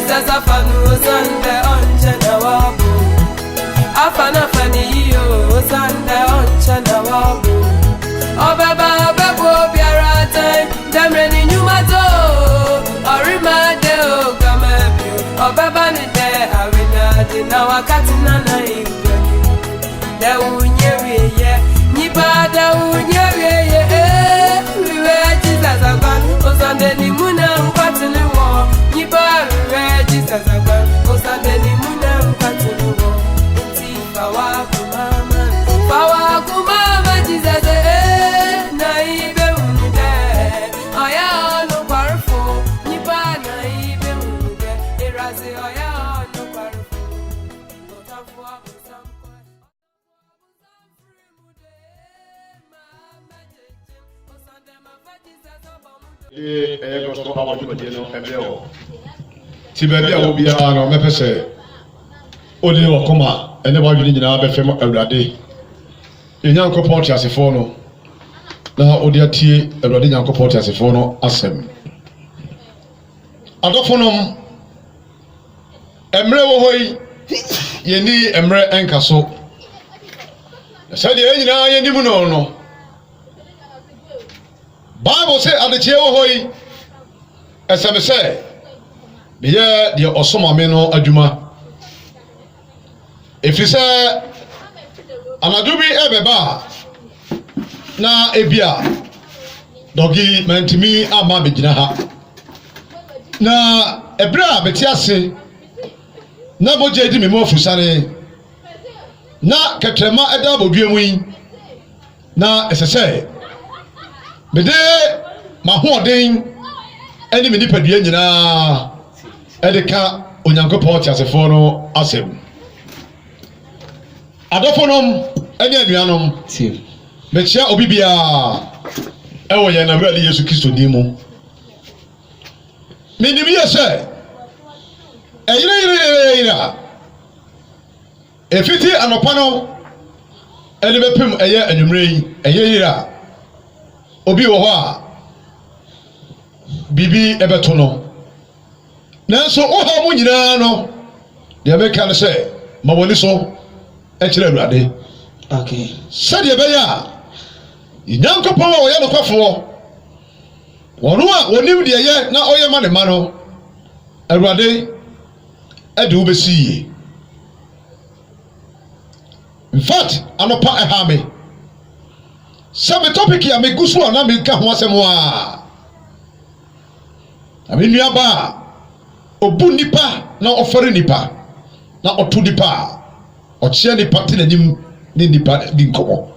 Jesus afanu Sunday onchana wabu. Afana fani yo Sunday onchana wabu. Obaba bebo biara time demreni nyumato. Orima de o gamebu. Obaba ni de awina de na wakati nana ibrani. De unyewe ye nipa de unyewe ye. Riwe Jesus agban osande ni muna nkwati ni wo. Nipa riwe Jesus agban osande ni muna nkwati ni wo. Inti fawa kumama Jesus na ibe unde. Oya ono parfo nipa na ibe unde. Erazi oya ono parfo. Otafu abusamko. Gospel about you, no, Tibia will be on a mepese. Only or comma, and never you need another film every day. In young comport as a phono. Now, Odia T, a ready young comport as a phono, asem. Adophonum Emre Wohoi, Yeni Emre Encaso. Said the engine, I any no. Bible say at the Jehovah, as I say, the year the Osama Meno Aduma. If you say, Anadubi Ebeba, na Ebia, Doggy meant to me, Ama Bejinaha. Na Ebra Betiasi, na Bojedi Mimo Fusane, na Katrema Edabo Biwin, na as I say. Mede mahoden ene me nipa dua nyina edeka onyankopɔn tiasefo no asem adofonom ene anuanom mechia obibia ewo ye na brade Yesu Kristo din mu menim yese eyira efiti anopa no ene bepem eye anwumre yi eyira obi wo ho a bibi ebeto no nanso o ha mu nyina no de be kan se ma woni so e kire Awurade okay said ye be ya nyankopon wo ye no kwafo wono a wonim de ye na oye ma ne ma no Awurade ade wo besiye in fact anopa eha me Sabe topic ya me gusu na me ka ho asem a ami nuaba obu nipa na ofere nipa na otu nipa ochie nipa te nanim ni nipa bi nkomo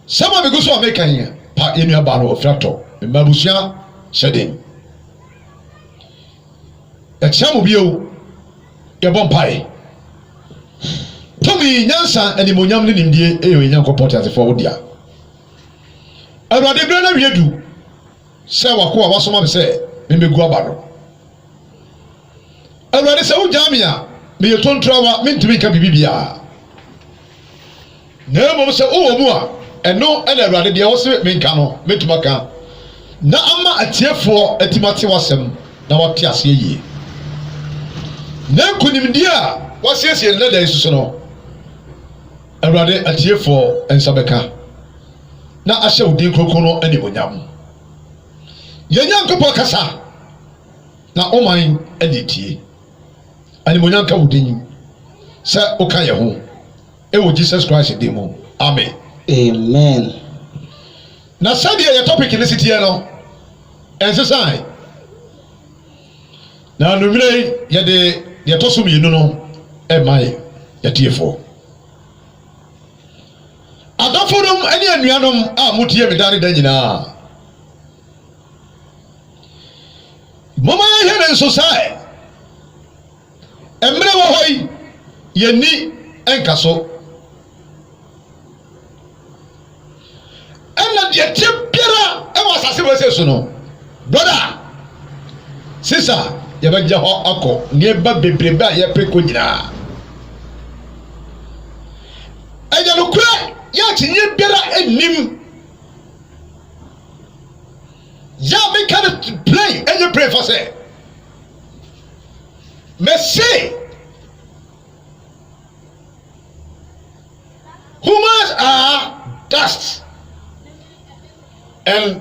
sama me gusu me kan ya pa enuaba no ofrato me mabusua shedin e chamo bio ye bompai tomi nyansa animonyam ni nimdie e yo nyankopɔn asefo wodia Awurade bra na wiedu se wako a wasoma be se me megu abado Awurade se wo jamia me yetontrawa mentumi ka bibibia na mo se wo mu a eno na Awurade de wo se me nka no metumaka na ama atiefo atimate wasem na wote ase yie na kunimdi a wasiesie le da isusu no Awurade atiefo ensabeka na asha udin krokono ani onyam yenyankopɔ kasa na oman aditie ani monyanka udin sɛ oka ye ho e wo Jesus Christ din mu amen amen na sadia ye topic ni sitie no ensesai na numire ye de ye tosum yinu no e mai ye tiefo Adofonom ene anuanom a mutie medane da nyina mama here nso sai emre wo hoi yeni enkaso ena de tipiara e wasase wese so no brother sister ye bagya ho akọ ne ba bebrebe a ye preko nyina eja no kure ya tinye biara enim ya me can play and you pray for say say humans are dust, and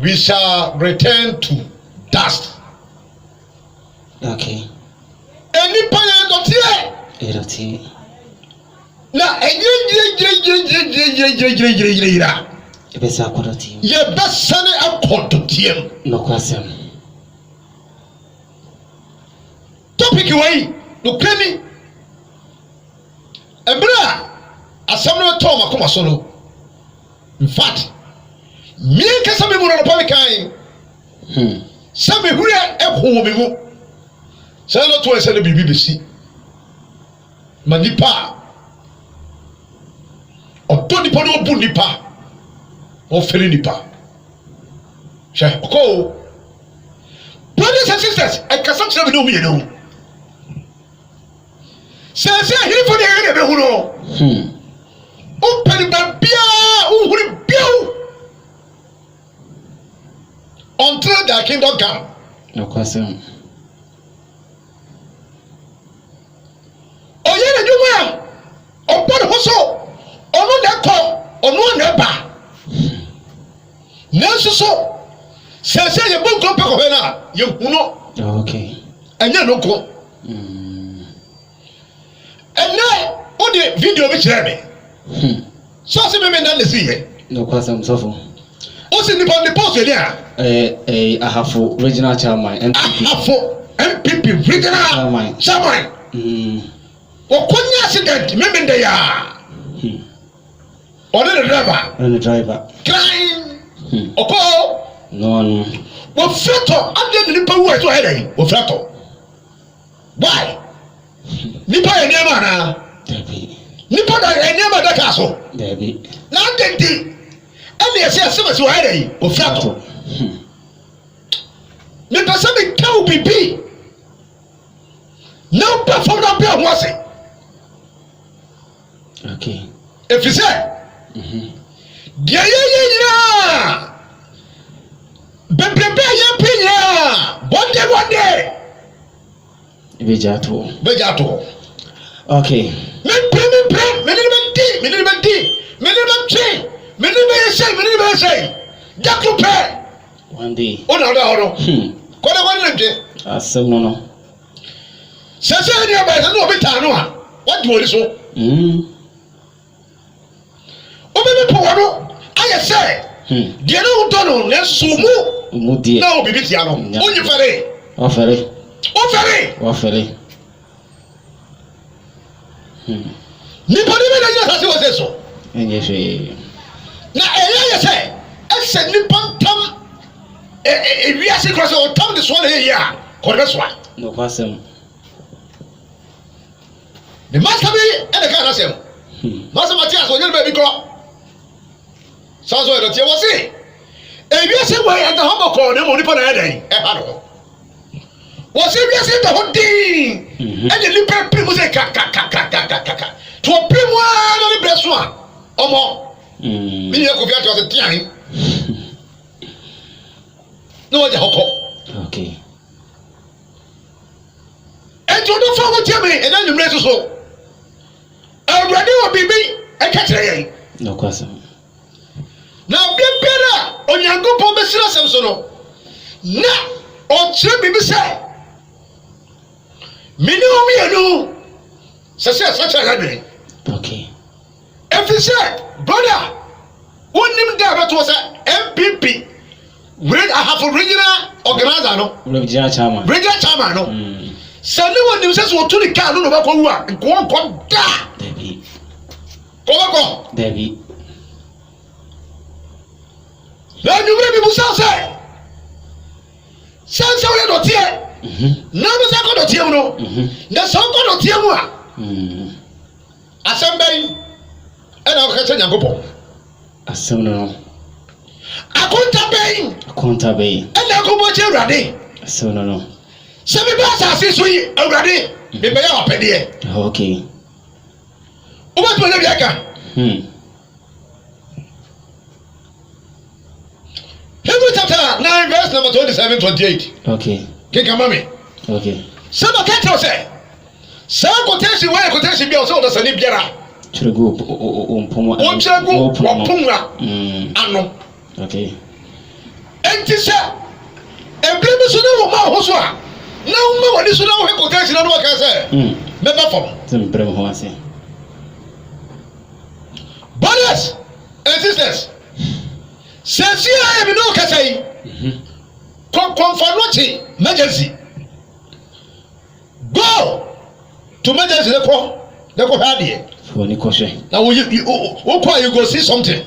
we shall return to dust. Okay. Any point of here? Na ebesa akodoti. Ye besane akodotiem. No kwasem. Topic way no kremi. Ebra asam no to makoma so no. In fact, me kasa me mu no pa kan. Sa me hura ehwo me mu. Sa no to ese no bibi besi. Manipa ọ̀tọ̀ nípa ní ọ̀bùn nípa ọ̀fẹ́rẹ́ nípa ṣe ọkọ o brothers and sisters ẹ̀kasa kyerẹ́ mi ní omi yẹn náà sẹ́sẹ́ àhírí fún ní ẹ̀yẹ́ ní ẹ̀bẹ̀ hu náà ó pẹ̀lú bíá ó hùrí bíá until their kingdom come. Ọ̀yẹ́ ní ẹ̀dúnmọ́ yà ọ̀pọ̀ ní hó so. Ono na ko ono na ba nso so sese ye bon ko pe ko na ye huno. Okay. Anya no ko ene o de video bi kire me so se me na le si he no kwasam sofo o se ni bon de post ele a ahafo regional chairman MPP regional chairman o konya accident me me de ya ọdẹ the driver crying ọkọ no wọ́n fẹ́ tọ̀ adé ní nípa wúwo ẹ̀tọ́ ẹ̀rẹ̀ yìí wọ́n fẹ́ tọ̀ why nípa yẹn ní ẹ̀ máa náà nípa yẹn ní ẹ̀ máa dẹ́ka so náà dẹ́ndé ẹni ẹ̀sẹ̀ ẹ̀sẹ̀ mẹ̀sẹ̀ wọ́n ẹ̀rẹ̀ yìí wọ́n fẹ́ tọ̀ nípa sẹ́mi káwọ́ bìbí náà bẹ́ fọ́n náà bẹ́ ọ̀hún ọ̀sẹ̀ efisẹ́. Dia ye nyina bebrebe ye pinya bonde bejato okay me say jato pe one day ona horo kono nje asem no sese ni aba no obi ta no a what do you so obebe powano aye say die no dono ne sumu mudie na obibi tia no onyi fere ofere ni body me na yasa se wo se so enye hwe na eye say ese ni pantam wi ase cross o tam de so na ye ya ko be so no kwasem the master be e de ka na sem master Matias onye be bi kro sanso e do tie wo se ewi ase wo e da ho ko ne mo ni pa na e den e ha do wo se wi ase da ho din e de li pe mo se ka to pe mo na ni breso a omo mi ye ko fi ati o se tian no wa ja hoko okay e to do fa wo tie me e na nyumre so awurade wo bibi e ka kire yen no kwasem na bibera onyankopon besira sem so no na o kire bibi se mini omienu se kire hadwe okay efise brother wonim da beto se MPP we have original organizer no regional chairman no sani wonim se so to ni car no ba ko wu a ko da David na nyumre bi busa se we do tie na be se ko do tie mu no na so ko do tie mu a asembei e na ko ka nyankopon asem no akonta bei e na ko bo che urade asem no se bi ba sa se so yi urade be be ya opede okay o ba to na biaka Hebrews chapter 9 verse number 27-28. Okay. Kika mami. Okay. Some of Kato say, some quotation where quotation be also the Sani Biara. Churgo, Onchago, Punga, Ano. Okay. And this, a blame is no more Hoswa. No more, this is no quotation on what I say. Member from Some Bremhoase. Brothers and sisters, since you have no Kasai, Conformity, emergency. Go to emergency, the go hard here. For Nicoshe. Now, you go see something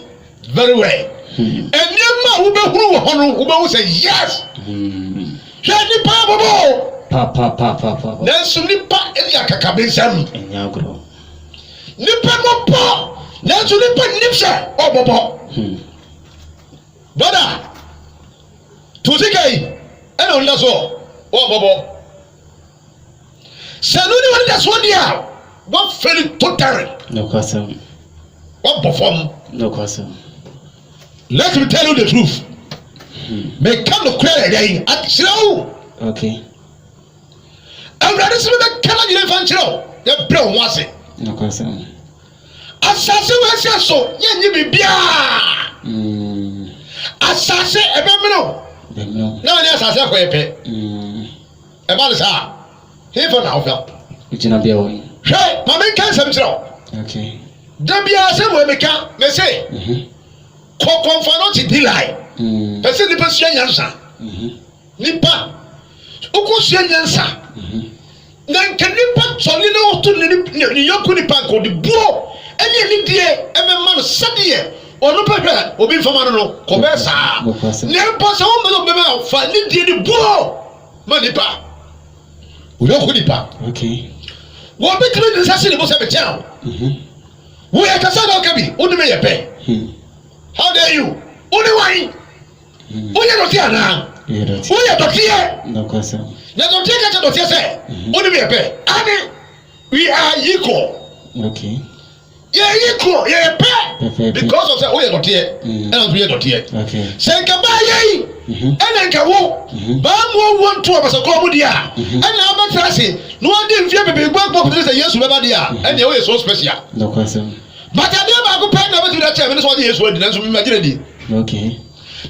very well. And Yama who say yes. Shady Papa. There's some Nipa Elia Kakabisam. And Yagro. Nipa Mopo. There's some Nipa Nipsa. Oh, Bobo. Brother, to the guy, and on that's all. Oh, Bobo. Saluni, what that's one year. What fairly total? No question. What perform? No question. Let me tell you the truth. May come to clear again at slow. Okay. I'm ready to the color you fan show. The brown was it. No question. Assassin was so, you be bia. Assassin, a member. No, yes, I said for a pet. A man is hard. Here for now. It's not be away. Hey, my man can't some show. Okay. Don't be a same way, they say. Conformity delay. Person the person answer. Nipa. Okusia nyansa. Na nkanipa solino to ni yokunipa ko di buo. Eni ni die e me man sadie. Onu pehwe obi fama no ko be sa. Ne mpa so mo be ma fa ni die di buo. Manipa. Uyokunipa. Okay. Wo be kire ni sase ni bo se be tiao. Wo ya kasa na okabi, onu me ye pe. How dare you? Only wine. Only not here now. Only not here. No question. Let not take it to say. Only be a pay. Annie, we are equal. Okay. Yeah, equal. Yeah, pay. Because of that, we are not here. And we are not here. Okay. Say goodbye. And then go. Bam want to have a comodia. And now, but I say, no one didn't fear me. Back up to this years with Badia. And they were so special. No question. But I never go back to that time. That's what he is wording. That's what we imagine. Okay.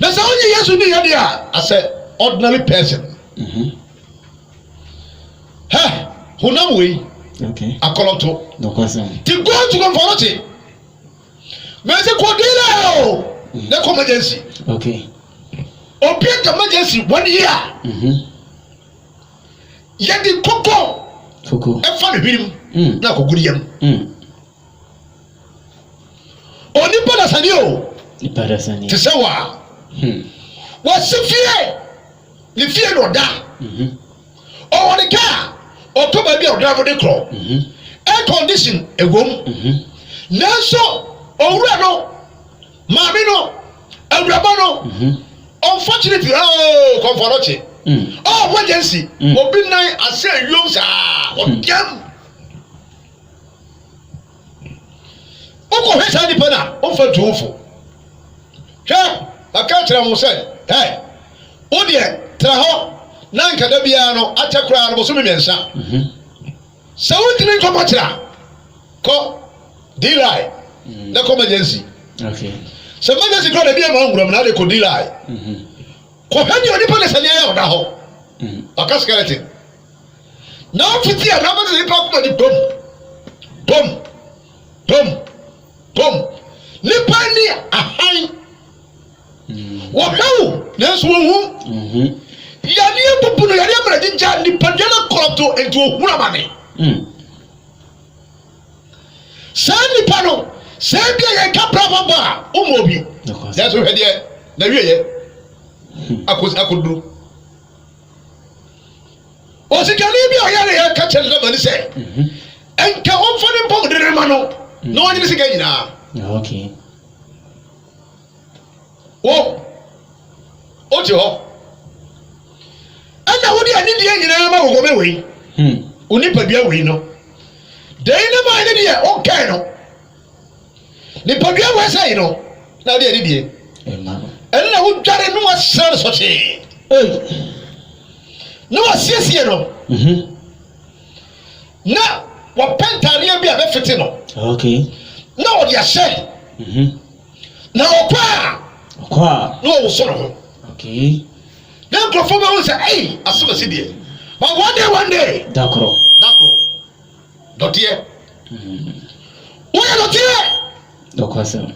That's all you yes to be here. I said, ordinary person. Hey, who know we? Okay. I call up to. No question. To go to conformity. Mese Cordero. The emergency. Okay. Open the emergency 1 year. Yet the cocoa. And funny him. Now, go good him. Only Palasanio. To say what? What's the fear? The fear or that? Or the car, or probably a driver the crow. Air condition a room. Nelson, or Rano, Mamino, and Rabano. Unfortunately, oh, Conformity. Oh, emergency. Open night, I say, you are jam. Oko hesa ni pana o fa tuofo hwe aka kira mo say hey o de tra ho na nka da bia no atakura no so memensa se o tini ko patira ko delay na ko emergency. Okay. Se emergency ko da bia ma nguram na de ko delay ko hanye oni pa lesane ya oda ho aka skeleton na fiti ya na ma de pa ko di bom nipa ni ahan wo hawo nesu wo ya ni ebubu no ya ni amra jinja nipa de na korto enti ohura mane sa nipa no se bia ya ka brava ba o mo bi that's what here na wiye akoduru o si kan bi o ya ne ya ka chele na mani se enka on fa ni pom de ma no no one is again now. Okay. Oh, Joe. And now, what do I need the engine? I'm going away. Unipa be away, no. They never idea. Okay, no. The Pabia was saying, no. Now they did it. And I would try to know what son such a. No, assist you, no. na wɔpɛ ntareɛ bi a bɛfete no Okay. na ɔde ahyɛ na ɔkɔ a na ɔwoso no ho Okay. na nkurɔfoɔ bɛhu sɛ ei asomasi deɛ but one day Dakoro. dɔteɛ woyɛ dɔteɛ Dokwasem.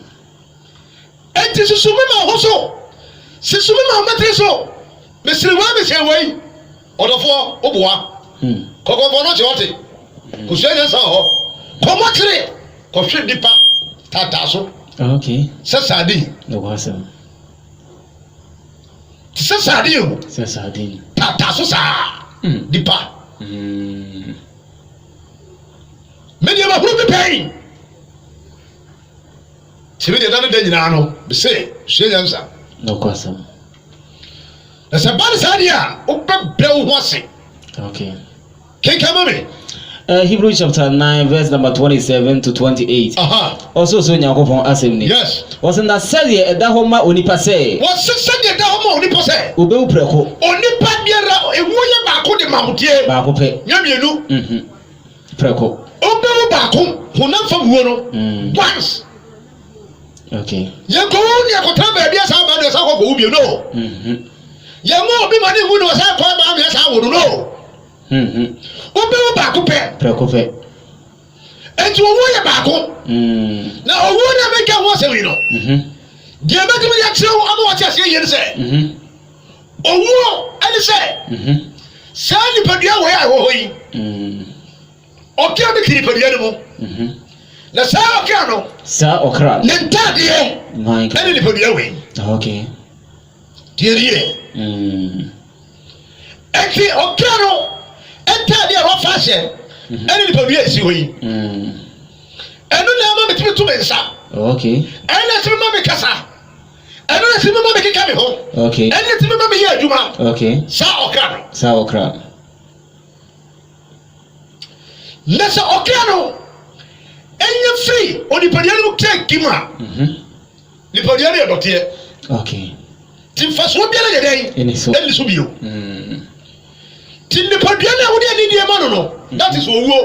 enti susumi ma ho so susumi ma mɛtiri so mesiri wei ɔdɔfoɔ woboa kɔkɔfoɔ no kyɛ wɔte kosua nyɛ sa hɔ kɔmɔkyere kɔhwɛ nipa tata so Okay. sɛ sade Dokwasem. sɛ sade o Sesardine. tata so saa nipa medeɛ mahoro bi pɛi tibi deɛ dane da nyinaa no bese sua nyansa Dokwasem. na sɛ ba ne saa deɛ a wobɛbrɛ wo ho ase Okay. kenka ma me Hebrews chapter 9 verse number 27 to 28. Also so Nyankopɔn asɛm ni. Yes. Was na sɛdeɛ ɛda hɔ ma onipa sɛ. Was sɛdeɛ ɛda hɔ ma onipa sɛ. Obewu prɛko. Onipa biara ewu yɛ baako de mahotie. Baako pɛ. Nya mienu. Prɛko. Obewu baako honam fam wuo no. Once. Okay. Yɛnkɔ wo ne akɔtara baabi asa ba de sa kɔ kɔ wo no. Yɛngo obi ma ne wu no sa kɔ ba me sa wo no. Obewu baako pɛ. Prɛko pɛ. Enti owu yɛ baako. Na owu na meka ho asɛm yi no. Deɛ bɛtumi yɛ kyerɛ wo ama wɔte aseɛ yɛ ne sɛ. Owu ɛne sɛ. Saa nipadua wɔ yɛ a wɔ hɔ yi. Ɔkra bi kiri nipadua no mu. Na saa ɔkra no. Saa ɔkra. Ne ntadeɛ. Ɛne nipadua wɔ yi. Okay. Deɛ yɛ. Enti ɔkra no. Ntadeɛ a wɔfa ahyɛ. Ɛne nipadua esi hɔ yi. Ɛno na ama metumi to me nsa. Okay. Ɛno na tumi ma me kasa. Ɛno na tumi ma me keka me ho. Okay. Ɛno na tumi ma me yɛ adwuma. Okay. Saa ɔkra no. Saa ɔkra. Na sɛ ɔkra no ɛnyɛ firi onipadua no mu kra kim a. Nipadua no yɛ dɔteɛ. Okay. Ti mfasoɔ biara yɛ dɛn. Ɛni so bio. Ti nipadua no a wode ani die ma no no. That is owuo.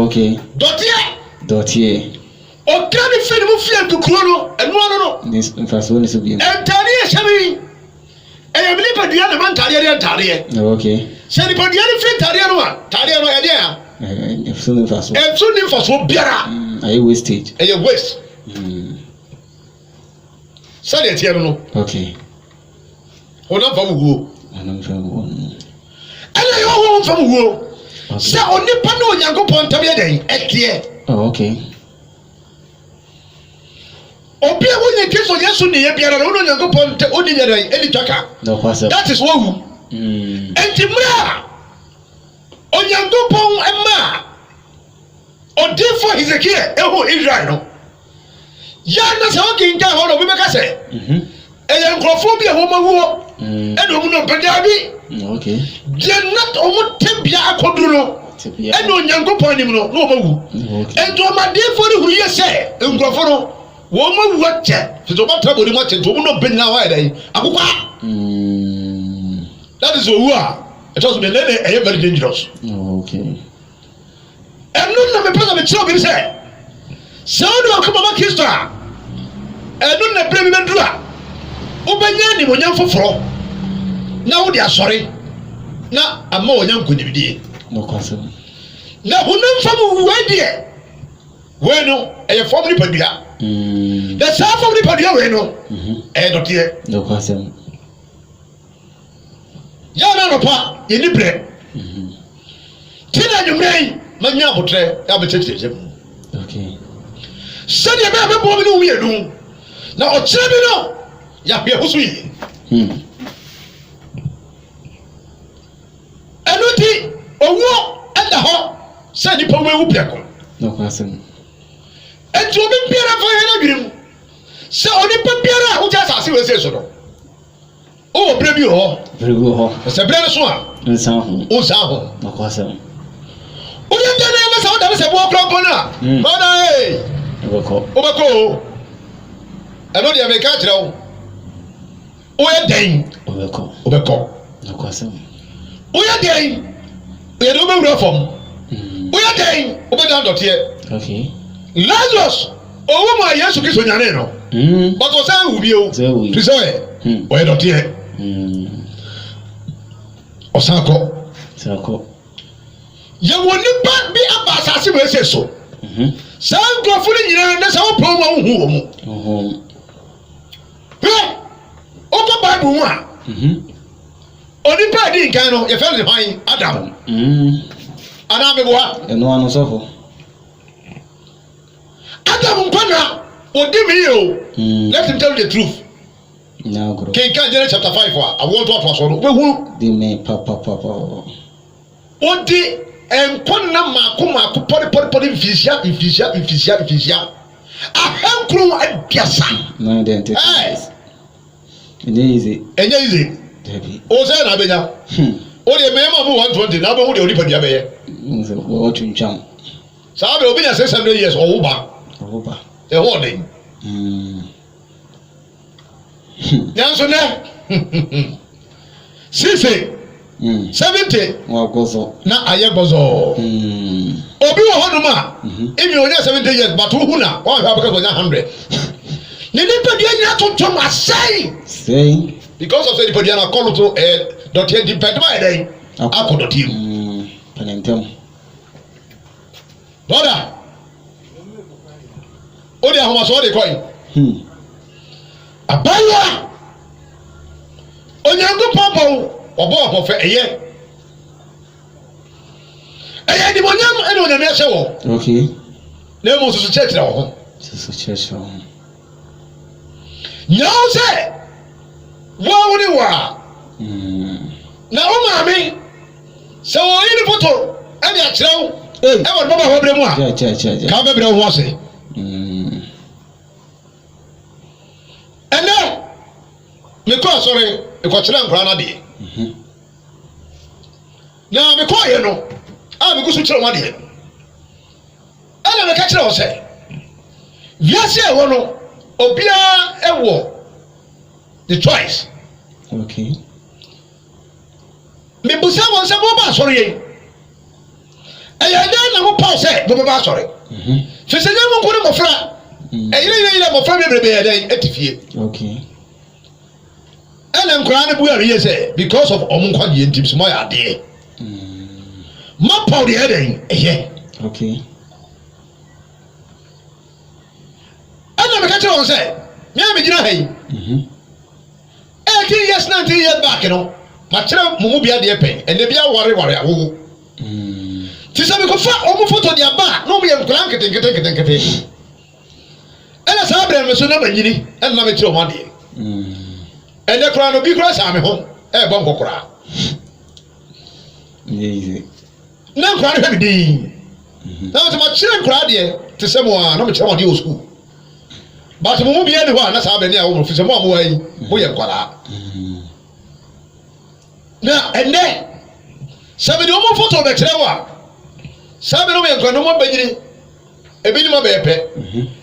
Okay. Dɔteɛ. Dɔteɛ. Ɔkra no firi mu firi nkukuro no ɛnoa no. Mfasoɔ ne so bio. Ntadeɛ hyɛ mi. Ɛyɛ nipadua na ma ntadeɛ deɛ ntadeɛ. Okay. Sɛ nipadua no firi ntadeɛ no a ntadeɛ no ɛdeɛ a. Ɛfso ne mfasoɔ. Ɛfso ne mfasoɔ biara. Ɛyɛ wastage. Ɛyɛ waste. Sɛdeɛ teɛ no. Okay. Ɔnam fam wuo. Ɔnam fam wuo. Ɛna yɛ ɔwɔ fam wuo. Sɛ onipa ne Onyankopɔn ntam yɛ dɛn ɛteɛ. Okay. Obi a wonye Kristo Yesu ne yɛ biara na wono Onyankopɔn ntam odi yɛ dɛn ɛdi twaka. That is what wu. Enti mra Onyankopɔn ɛma ɔdifo Hezekiah ɛho Israel no. Ya na sɛ ɔkinka hɔ no obi bɛka sɛ. Ɛyɛ nkurɔfoɔ bi a wɔn awuo. Ɛna wɔn no mpɛdaa bi. Okay. Deɛ na wɔn tɛbea akɔduru no. Ɛna Onyankopɔn anim no na wɔn awu. Ɛnti wɔn adeɛfoɔ no huru yɛ sɛ nkurɔfoɔ no wɔn awu akyɛ. Fiti wɔn atara bɔ ne mu akyɛ nti wɔn no bɛ nyinaa wɔayɛ dɛ akokwa. That is owu a ɛtɔ so bɛ nɛnɛ ɛyɛ very dangerous. Okay. Ɛnu na mepɛ na mekyerɛ obi sɛ sɛ wɔn de wɔn kama ma Kristo a ɛnu na bere mi bɛ duru a wobɛnya animonyam foforɔ na wode asɔre na ama wɔnya nkonimdie. Na honam fam wei deɛ wei no ɛyɛ fam nipadua. Na saa fam nipadua wei no ɛyɛ dɔteɛ. Yɛna nɔpa yɛni berɛ tina anwummerɛ yi manya abotrɛ yɛ abɛkyɛkyerɛkyɛ mu sɛdeɛ bɛyɛ bɛbɔ me ne wo mmienu na ɔkyerɛ bi no yɛahwɛ ho so yie. Ɛno nti owuo ɛda hɔ sɛ nipa wo ewu prɛko. Enti obi biara fa yɛn adwene mu sɛ onipa biara a wogya asase wɔ ese so no ɔwɔ berɛ bi wɔ hɔ. Sɛ berɛ no so a wonsan ho. Woyɛ dɛn na sɛ wodane sɛ boɔ kora mpo no a mana wobɛkɔ o. Ɛno deɛ meka kyerɛ wo woyɛ dɛn wobɛkɔ. Woyɛ dɛn yɛde wobɛwura fam Oya den, obeda dotie. Okay. Lazarus, owo ma Yesu Kristo nyane no. But o say wu bi o. Tu say oya dotie. Osako. Sako. Ye woni pa bi aba asase we se so. Sa nkrofo ni nyina na sa wo pro ma hu wo mu. Oto Bible mu a. Onipa di nkan no ye fe le hwan Adam. Ana me boa. Eno anu sofo. Adam mpana odi me o. Let him tell you the truth. Now grow. King Genesis chapter 5 I want to ask you. We hu. Di me papa. Odi enkonna mako pori mfisia. Ahenkru abiasa. No identity. Easy. Debbie. O say na benya. O de me ma bu 120 na be hu de odi pa dia be ye. Nse wo chuncham. Sa be obi na 600 years o ba. E ho de. Nyanso ne. Sisi. 70. Wa gozo. Na aye gozo. Obi wo honuma. Emi onya 70 years but who na? Wa ha because onya 100. Ni nipa dia nya tontom asai. Say. Because of the nipa dia na call to dot here depend by then. Akodotim. Panentem. Brother. Odi ahoma so de coin. Abaya. Onyango papa obo obo fe eye. Eye di monyam ene onyame hye wo. Okay. Na mo so church ra wo. So church ra wo. Nyaw se. Wa woni wa. Na o maami. Se wo yini photo ene a kire wo. E wo baba ho bre mu a. Cha. Ka be bre wo ase. Ene me ko sorry e ko kire nkra na de. Na me ko ye no a me gusu kire wo de. Ana me ka kire wo se wiase e wo no obia e wo the choice. Okay. Me busa won se bo ba sorry e ya dan na mo pa se bo ba sorry. Se se nyam ko ni mo fra e yire mo fra bebrebe ya dan etifie. Okay. Ene nkra ne bu ya say because of omunkwade ntim so mo ya de. Ma pa de dan ehye. Okay. Ana me ka tell on say me gina hai. 18 years 19 years back no ma kire mumu bia de pen ene bia ware awo. Ti se me ko fa omu photo de aba no me ye nkra nkete. Ena sa abrem me so na manyini ena na me kire o ma de. Ene kra no bi kra sa me ho e bo nkokora. Easy. Na kra no be din. Na so ma kire kra de ti se mo a no me kire mo de o school. But mumu bia ni ho na sa abrem ni a wo fi se mo mo ayi mo ye kwara. Na ene sabe no mo photo be kire wa. Sabe no me nkra no mo banyini. Ebi ni mo be epe.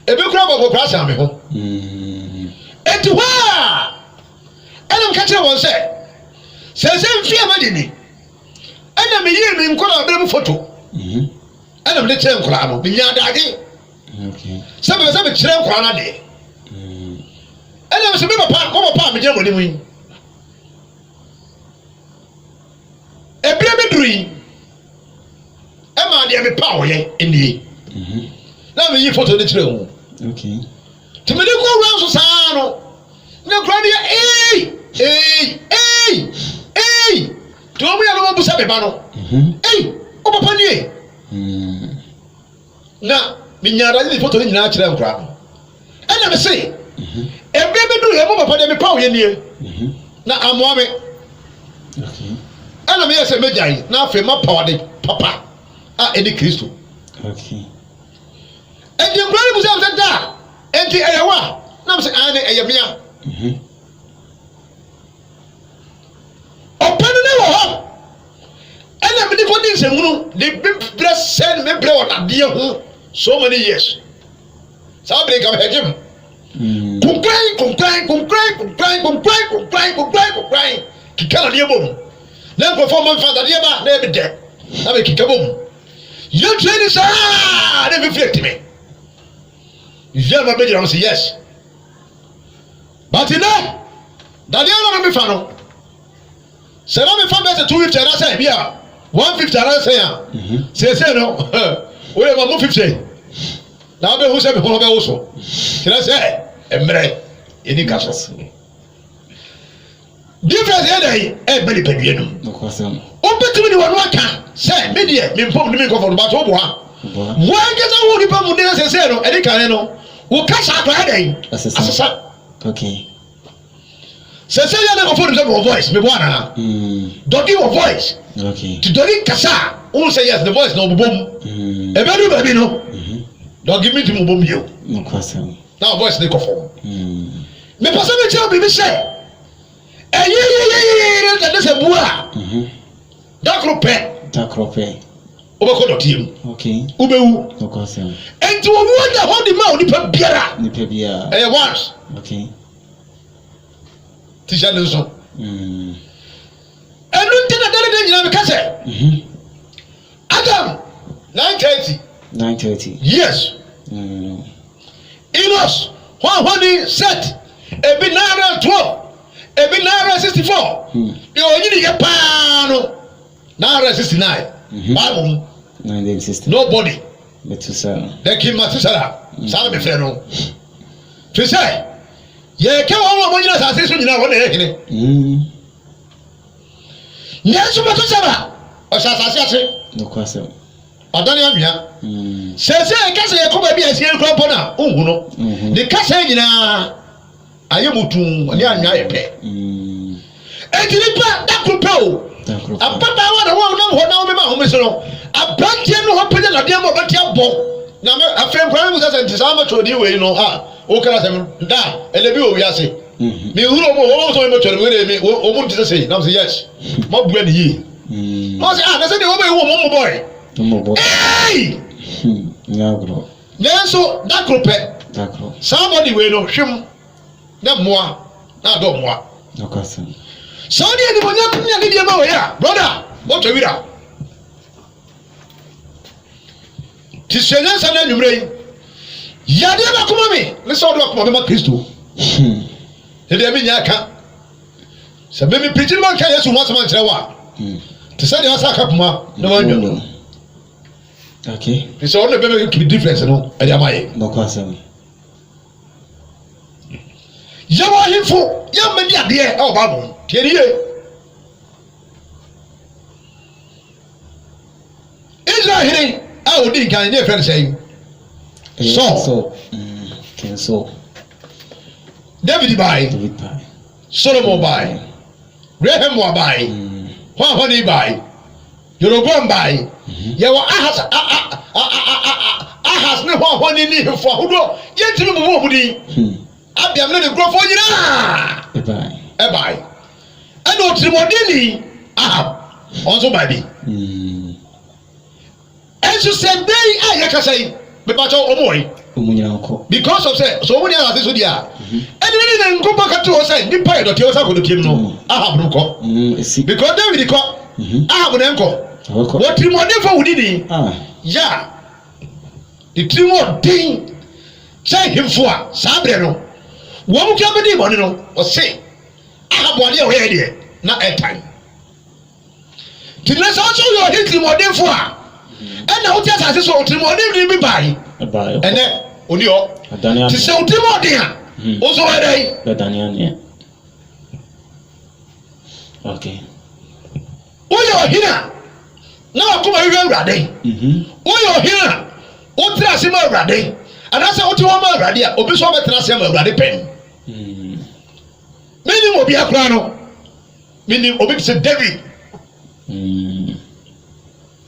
Ebi kra bo kra sa me ho. Eti wa Ena mka kire won se mfi amadi ni ena me yi mi nkola abere mu photo ena me de kire nkola no me nya dade. Okay. Sabe kire nkola na de ena me se me papa me je mo ni mu ebire me duru yi e ma de me pa wo ye eni na me yi photo de kire hu. Okay. Ti me de ko ran so sa no na kra de to mo ya no busa beba no o papa ni na mi nyara ni photo ni nyina kire nkra no ena me say ebe be du he mo papa de me pa wo ye nie na amoa me. Okay. Ena me yese mejai na afa ma pa wade papa a eni Kristo. Okay. Endi nkra ni busa da enti eyewa na me say ane eyemia. Open the wall. And I'm the one is a moon, the big breast send me blow on a dear so many years. Somebody come at him. Crying. He can't hear boom. Then perform my father, never dead. I make a boom. You train this they reflect me. You never made it, say yes. But you know, that the other me fan. Say no me fan better 250 and I say yeah 150 and I say no. We have 150. Now be who say me be also. Can I say emre eni kaso. Difference here dey be pedue no. No kwasam. Obetimi ni wonu aka say me dey me mpom me comfort but obo ha. Why get a woni pa mu dey say no eni kan no. Wo kasa akwa dey. Asesa. Okay. Say you never phone your voice, me wanna. Don't give a voice. Okay. To don't kasa. Who say yes, the voice no boom. E be baby no. Don't give me to boom you. No kwasam. Now voice dey conform. Me person me tell me say. That is a bua. Dark rope. Okay. Ubewu. No kwasam. And to wonder how the man nipa biara. Nipa biara. Once. Okay. Teacher Nelson. And look at the day you say. Adam 9:30. 9:30. Yes. Enos. One set. A bit 9:12. A bit 9:64. You only get pano. 9:69. Bible. 9:60. Nobody. Metusala. They came Matusala. Sana be fair no. To say. Ye ke wo mo nyina sase so nyina wo na ehine. Nyesu Matusala. O sase ase. No kwasam. Adani anua. Sese kase ye ko ba bi asie nkropo na ungu no. De kase nyina ayemutu ani anua ye pe. Ejiripa dakupe o. Apapa wa na wo na ho na wo me ma ho me so no. Abantie no ho pede na de ma ba tia bo. Na me afem kwa mu sase ntisa ma chodi we no ha. O kala sem da ele bi o wi ase. Me huro mo wo so me chodi me o mu ntisa sei. Na say yes. Ma bua ni yi. No say na say de wo be wo mo boy. Mo boy. Hey! Ya bro. Nenso dakupe. Dakro. Somebody we no hwem. Na moa. Na do moa. No kwasam. So ni mo nya kunya ni dia ma we ya. Brother, what we da? Tisenya sana nyumre. Ya dia ba kuma me. Le so do kuma me ma Kristo. E dia me nya ka. Se me preach man ka Yesu mo sama nkyere wa. Ti se dia sa ka kuma na wa nyu. Okay. Ti se on be make difference no. E dia mai. No kwasam. Ya wa hifo, ya me dia de e o ba bo. Tie ni ye. Israel a odi kan ne friend say. So. Ken so. David by. David by. Solomon by. Rehoboam by. Hwani by. Jeroboam by. Ye wa Ahaz ne hwani ni hfo hodo ye timi bo bo di. Abiam ne de grofo nyina. E by. And o trimodini Ahab also by bi. And so said they ayaka say me pa cho omoy. Because of say so many are so dia. And then nko baka to say ni pa do tie so ko do tim no. Ahab no ko. Because David ko. Ahab no nko. What trimodini for wudini? Yeah. The trimodini say him for sabre no. Wo mu ka be di boni no o say Ahab wale o he de na airtime. Tinna so yo hit trimodini for and now just as so trimodini bi bai. And then oni o. Ti se trimodini a. O so we dey. Daniel. Okay. O yo hina. Na akoma wi awurade. O yo hina. O tra se ma awurade. Ana se o ti wo ma awurade a obi so betena se ma awurade pen. Meni obi akra no. Meni obi se David.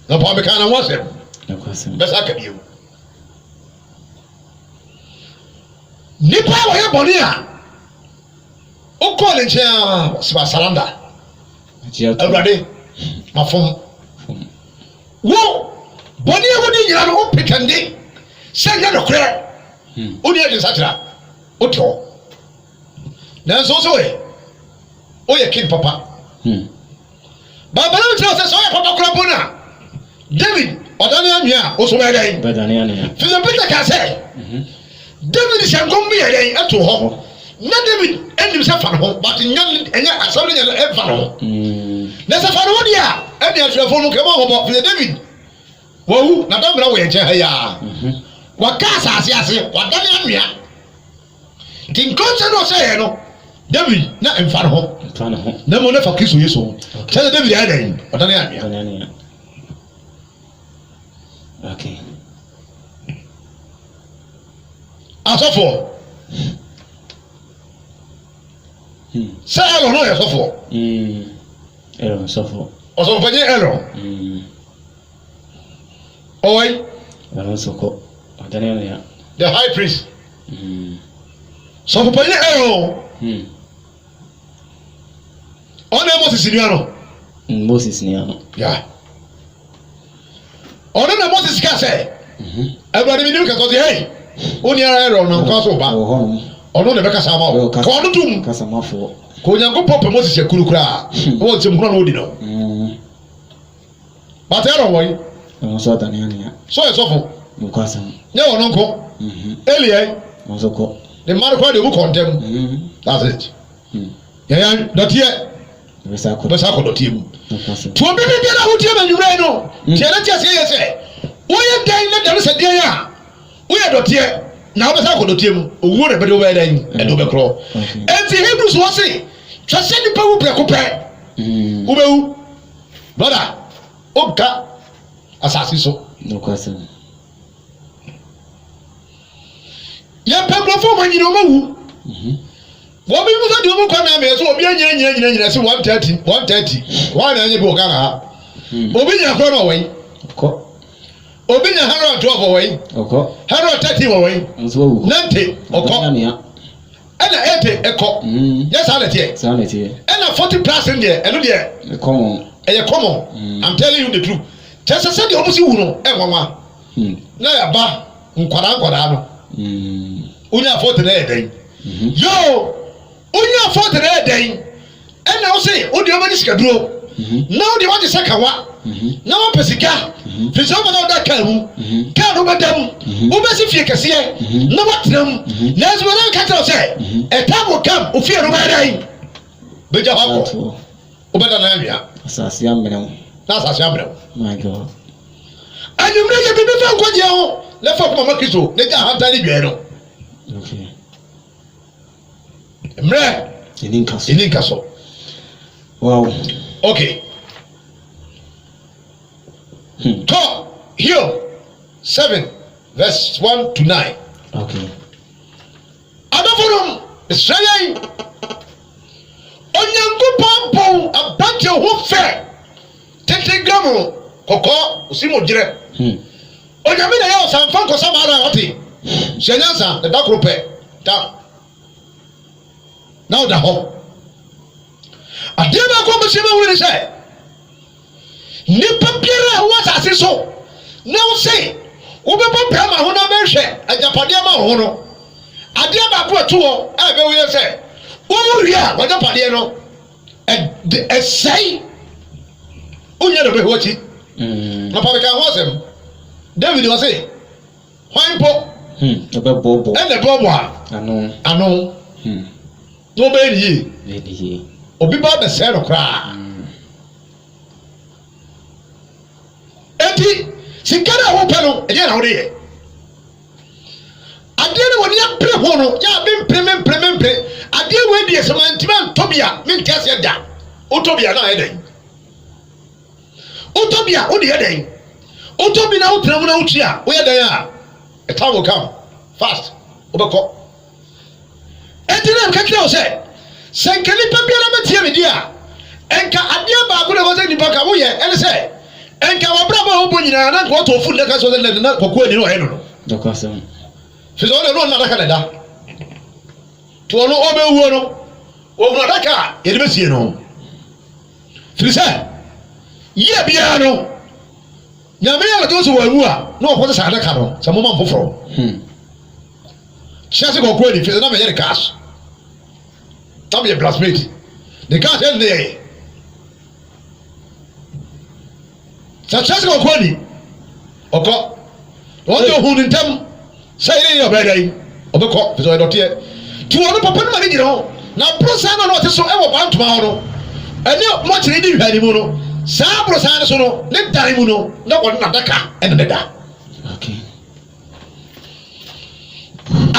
No pa me kana wase. No kwasam. Besa ka biu. Nipa wa ye boni a. O ko le nche a salanda. Awurade mafom. Wo boni e woni nyira no o pikande. Se ya do kre. Oni e nsachira. O to. Na so we. O ye king papa. Baba no tell say so ye papa kra bona. David ɔdane anwea o so bɛ dɛn bɛdane anwea fisa peter ka sɛ david hyɛ nkɔm bi yɛ dɛn ɛto hɔ na david ɛnim sɛ fa ne ho but ɛnyɛ asɛm no nyɛ ɛmfa ne ho na sɛ fa ne ho deɛ a ɛne atuafoɔ no kɛma hɔbɔ fisa david wawu na damena wɔ yɛ nkyɛn ha yɛa waka asase ase wadane anwea nti nkɔmhyɛ no ɔsɛeɛ no david na ɛmfa ne ho na mmom ne fa kristo yesu ho kyɛ sɛ david ayɛ dɛn ɔdane anwea okay asɔfoɔ sɛ ɛlɔ no yɛ sɔfoɔ ɛlɔ sɔfoɔ ɔsɔfopanyin ɛlɔ ɔwɔyi ɛlɔ sɔkɔ ɔdane anwea the high priest sɔfopanyin ɛlɔ ɔne moses nua no moses nua no ya ɔno na moses ka sɛ awurade menim ka sɛ ɔse hei wo neara ɛlɔ no nka so ba ɔno na ɛbɛkasa ama wo ka ɔno tom ka onyankopɔn pɛ moses akuru koraa wɔ nsɛm kuna na wodi no bata ɛlɔ wɔyi so yɛ sɔfo nyɛ wɔ no nko eliɛ ne mma no koraa de ɔmu kɔntɛm that's it yɛyɛ dɔteɛ bɛsa akɔ dɔteɛ mu nti obi biara wotie ma nwummerɛ no tiɛ na tiɛ sɛ yɛ sɛ woyɛ dan na dane sɛ deɛ a woyɛ dɔteɛ na wobɛsa akɔ dɔteɛ mu owuo na ɛbɛde wobɛyɛ dan ɛde wobɛkorɔ enti hebrews wɔ se hwɛ sɛ nnipa wu prɛko pɛ wobɛwu brother wonka asase so yɛpɛ nkurɔfoɔ ma nyina ɔmawu wọ́n bí musa di omu kwan na mẹ so obi anyina si 130 wọn na nye bi wọ Ghana ha obi nya koro na ọwọ yi obi nya 112 ọwọ yi 130 ọwọ yi 90 ọkọ ẹna 80 ẹkọ yẹ saa na tiẹ ẹna 40 plus ndẹ ẹnu deɛ ɛyɛ common I'm telling you the truth kyɛ sɛ deɛ ɔmo si wu no ɛnwanwa na yɛ ba nkwadaa no onye 40 na yɛ dɛn yoo. onye afọ tere eden ɛna wo se wo de o mani sika duro na wo de wa sɛ kawa na wo pesika fisa wo na wo da ka mu ka no badam wo besi fie kɛseɛ na wo tenam na so na ka tell sɛ ɛta wo kam o fie no ba dai beja hako wo beda na awia asase amrɛw na asase amrɛw my god anyumre ye bibi fa nkɔgye ho le fa ko mama kristo ne ja hanta ni dwe no okay mrɛ ini nkaso wow okay to Hiob 7 verse 1 to 9 okay adafonom israel onyankopɔn pɔn abante ho fɛ tete gamo kɔkɔ osimo gyerɛ onyame na yɛ ɔsamfa nkɔsam ara ɔte hyɛ nyansa na dakoro pɛ da na ɔda hɔ adeɛ baako a bɛhyɛ ma wuri sɛ nipa biara a wɔ asase so na wo se wobɛbɔ pɛma ho na bɛhwɛ agyapadeɛ ma ho no adeɛ baako atu hɔ a bɛwuyɛ sɛ wowie a wagyapadeɛ no ɛsɛe wonyɛ na bɛhɔ akyi na pa bɛka ho asɛm David wɔ se hwan mpo ɛnɛ bɔbɔ a ano no be ni obi ba be se no kra enti sikara ho pe no e na wo de ye ade ne woni apre ho no ya be mpre ade we die se man timan tobia me ntiase da otobia na ye den otobia o de ye den otobi na utram na utia wo ye den a e time will come fast obekọ ɛtina kakra wo sɛ nkani pa biara bɛtie me di a ɛnka adeɛ baako na wɔsɛ nipa ka woyɛ ɛne sɛ ɛnka wɔbrɛ ba wɔbɔ nyinaa na nka wɔtɔ funu ka sɛ wɔsɛ na kɔkɔɔ ani no ɔyɛ no no dɔkɔsɛm fi sɛ wɔde no ɔna adaka ne da to ɔno ɔbɛwuo no wɔwunu adaka a yɛde bɛsie no firi sɛ yie biara no nyame yɛ wɔde wo sɛ wɔawu a na wɔkɔsɛ sɛ adaka no sɛ moma mfoforɔ kyerɛ sɛ kɔkɔɔ ani fi sɛ na mɛyɛ de cash tam yɛ blasmate de cash ɛne ne yɛyɛ sɛ kyerɛ sɛ kɔkɔɔ ani oko wọ́n yóò hun ní ntẹ́m sẹ́yìn yẹn ọ̀bẹ dẹ́yìn ọ̀bẹ kọ́ fẹsẹ̀ ọ̀dọ̀ tiẹ̀ tí wọ́n ní papa ní ma ní gyina hɔ na burosan náà ọ̀tí so ẹ̀wọ̀ bantuma hɔ no ẹni mọ̀kyerẹ́ ní ìhwẹ́ ni mu no saa burosan no so no ne dan mu no na wɔn nadaka ɛna ne da.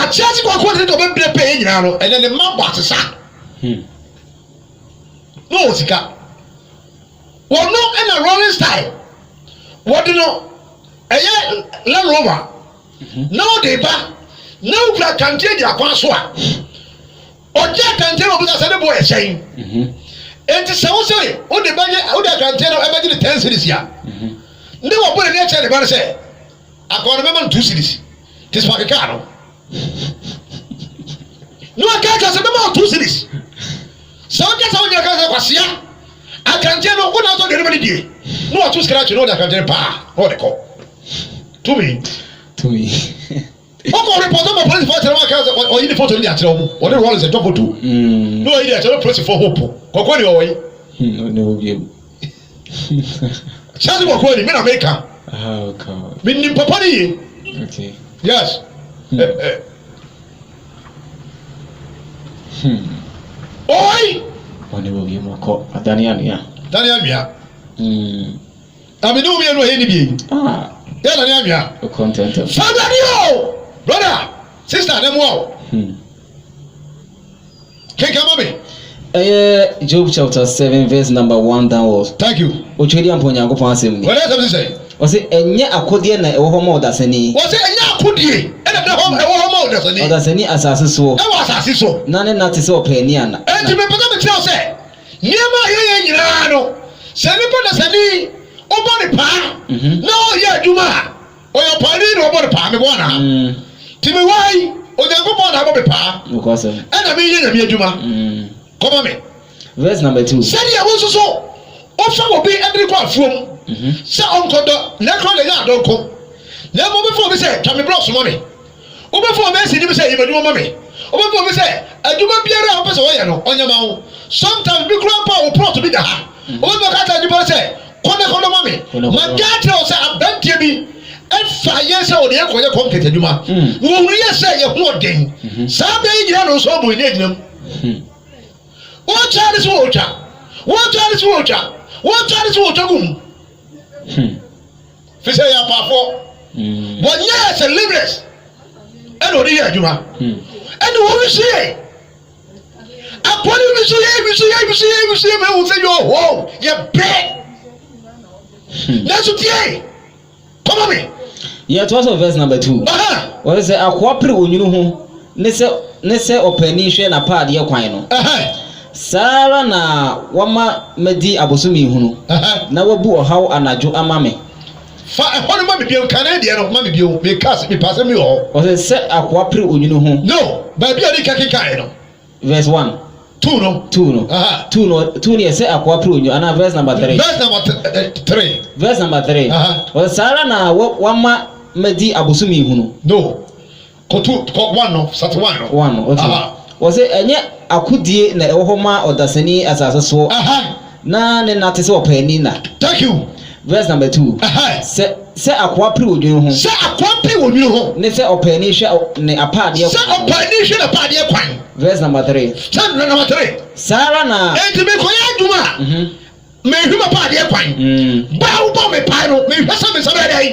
akyerɛ ti kɔkɔɔ ti de ɔbɛ bire pɛɛ nyinaa no ɛnɛ ne mma bɔ asesa na wɔ sika wɔn no ɛna rolling style wɔde no ɛyɛ Land Rover na ɔde ba na ɔkura kanteen di akwan so a ɔgye kanteen na ɔbi sɛ ne bɔ ɛhyɛn eti sɛ wosɛ ɔde ba yɛ ɔde kanteen na ɛbɛgye ne 10 series ya ne wɔ bɔ ne ɛkyɛ ne ba no sɛ akɔn no bɛma no 2 series te sɛ ɔkeka no ne wa kɛkɛ sɛ bɛma no 2 series sɛ ɔkɛ sɛ ɔnyɛ kɛkɛ kwasia akanteen no wɔn asɔ de ne ba ne die ne wa to scratch ne ɔde akanteen paa na ɔde kɔ. To me. Ọkọ report ọmọ police for tẹlẹ wọn kẹ ọ yìí ni photo ní àtẹlẹ ọmọ ọdún rọlẹ ṣe tọpọ tó ní ọ yìí ni àtẹlẹ police for hope kọkọ ni ọwọ yìí. Ṣáàtì kọkọ ni mi na mi kà mi ní papa ni yìí. Yes. Ọ̀ọ́yì. Wọ́n ní wọ́n yé mu kọ́ Daniel Mia. Daniel Mia. Àmì ní omi ẹnu ẹ̀yẹ́ níbi yìí. Yeah, Daniel Mia. Content. Father Dio, brother, sister, them wow. Can't come me. Job chapter 7 verse number 1 downwards. Thank you. Ochedi amponya go pan sem ni. What else say? O say enye akode na ewo homo odasani. O say enye akode e na homo ewo homo odasani. Odasani asase so. E wa asase so. Na ne na te se opani ana. Enti me pata me tell say. Niema ye nyina no. Se ni pa dasani obone pa. Na o ye adwuma. O yo pani no obone pa me bona. Ti me wai o de go bona obone pa. Because e na me ye na me adwuma. Come on me. Verse number 2. Say ya wo so. O fa wo bi edri kwa afuom. Say onkodo na kro le ya donko. Na mo be fo be say twa me bro so mami. O be fo me si ni be say yimadu mami. O be fo be say adwuma biara o pese wo ye no onya ma wo. Sometimes be kro pa o plot bi da ha. O be ka ta adwuma say kono mami. Ma gatre o say abantie bi efa ye say o de ekoye konkrete adwuma. Wo hu ye say ye hu oden. Sa be yira no so bo ni adwuma. What child is water? What child is water? What child is water? Fisher ya pafo. But yes, a libres. And what do Juma? And what we say? Upon we see, we will say your home, your bed. That's okay. Come on me. Yeah, it was verse number 2. What is it? A cooperate when you know Nese openi share na pa de kwan no. Sara na wama medi abosumi hunu. Na wabu ohaw anajo amame. Fa ehonu ma bibio Canadian no ma bibio me cast me pass me ho. O se akwa pre onyunu ho. No, ba bia de kakika no. Verse 1. 2 no. 2 no. 2 ne se akwa pre onyu ana verse number 3. Verse number 3. Verse number 3. O Sara na wama medi abosumi hunu. No. Ko 1 no, sat 1 no. 1 no. Okay. O se enye akudie na ewo homa odasani asase so. Na ne na te se opani na. Thank you. Verse number 2. Se akwa pre odwunu ho. Se akwa pre odwunu ho. Ne se opani hwe ne apade se opani hwe na apade kwan. Verse number 3. Se number 3. Sara na enti me koya adwuma. Me hwe ma apade kwan. Ba wo bo me pa no, me hwe sa me sa be dai.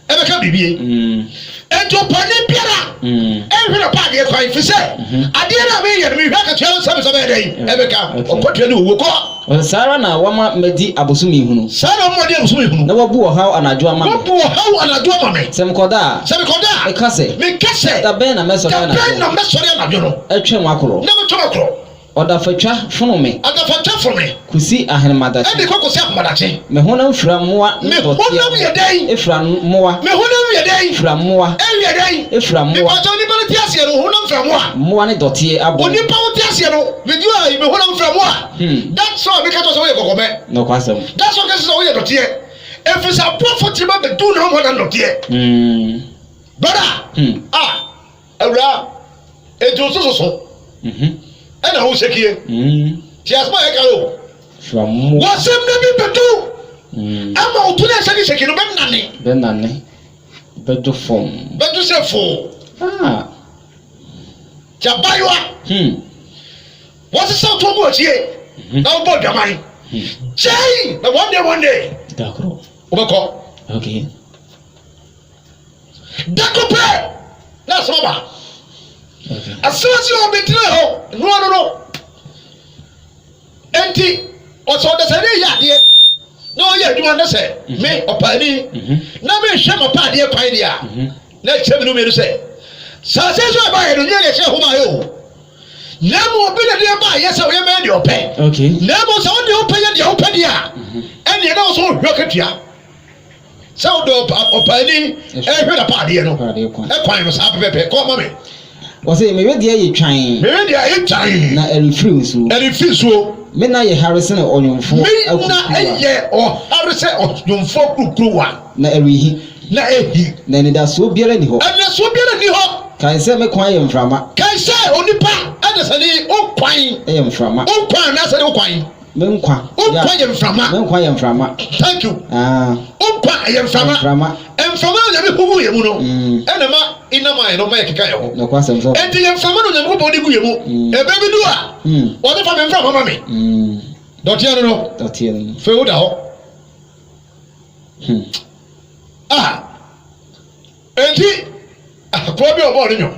Ebeka bibie. Ento pani biara ehwe na pa de kwan fi se ade na me ye me hwa ka twa sabe sabe dai ebeka okotwa ni wo ko Sara na wama medi abosumi hunu Sara mo de abosumi hunu na wabu ohaw anajo ama me wabu ohaw anajo ama me sem koda e kase da ben na mesori anajo no etwe nwakoro na me twa akoro oda fatwa fono me kusi ahenmadachi e de kokosi ahenmadachi me honam fira moa me honam ye dai e fira moa me honam ye dai fira moa e ye dai e fira moa me pato ni bale ti ase no honam fira moa ne dotie abo oni pa wo ti ase no video ai me honam fira moa that's all me ka to so ye kokome no kwasem that's all kesi so ye dotie e fi sa prophet ba be do na mo na dotie brother awra e jo so and I will say here, she has my echo. What's him to be betu? I'm out to the second second of Nani. Benane. Bedu form. Bedu se fo. Ah. Jabaywa. What is so to go here? Now board your mind. Jay, the one day. Dakro. Obako. Okay. Dakope. That's over. Okay. As soon as you are betrayed, no. Enti, also the same yeah. No, yeah, you understand? Me or Paddy. Now me shame a party a pioneer. Let's have no to say. Success by the nearest whom I owe. Never been a nearby, yes, I am in your pay. Okay. Never saw the open ya. And you also look at ya. So do a penny, and heard a party, you know. A pine was happy, call mommy. Was it maybe you trying? Maybe I ain't trying. Not a refuse. And if you so. Mena ye Harrison on your phone. Mena or Harrison or your folk who one. Na every Na ehi. Na ni da so biara ni ho. And the so biara ni ho. Kan se me kwan ye mframa. Kan se onipa adesani o kwan. E mframa. O kwan na se o kwan. Me nkwa. O kwan ye mframa. Me nkwa ye mframa. Thank you. Ah. O kwan ye mframa. Mframa. Mframa na me hugu ye mu no. Enema inama ye no ma ye keka ye ho. No kwa sem so. Enti ye mframa no na me bodi gu ye mu. E be bi du a. O de fa me mframa ma me. Dɔteɛ no no. Dɔteɛ no. Fɛ wo da hɔ. Enti akɔrɔ bi ɔbɔ ne nyɔ.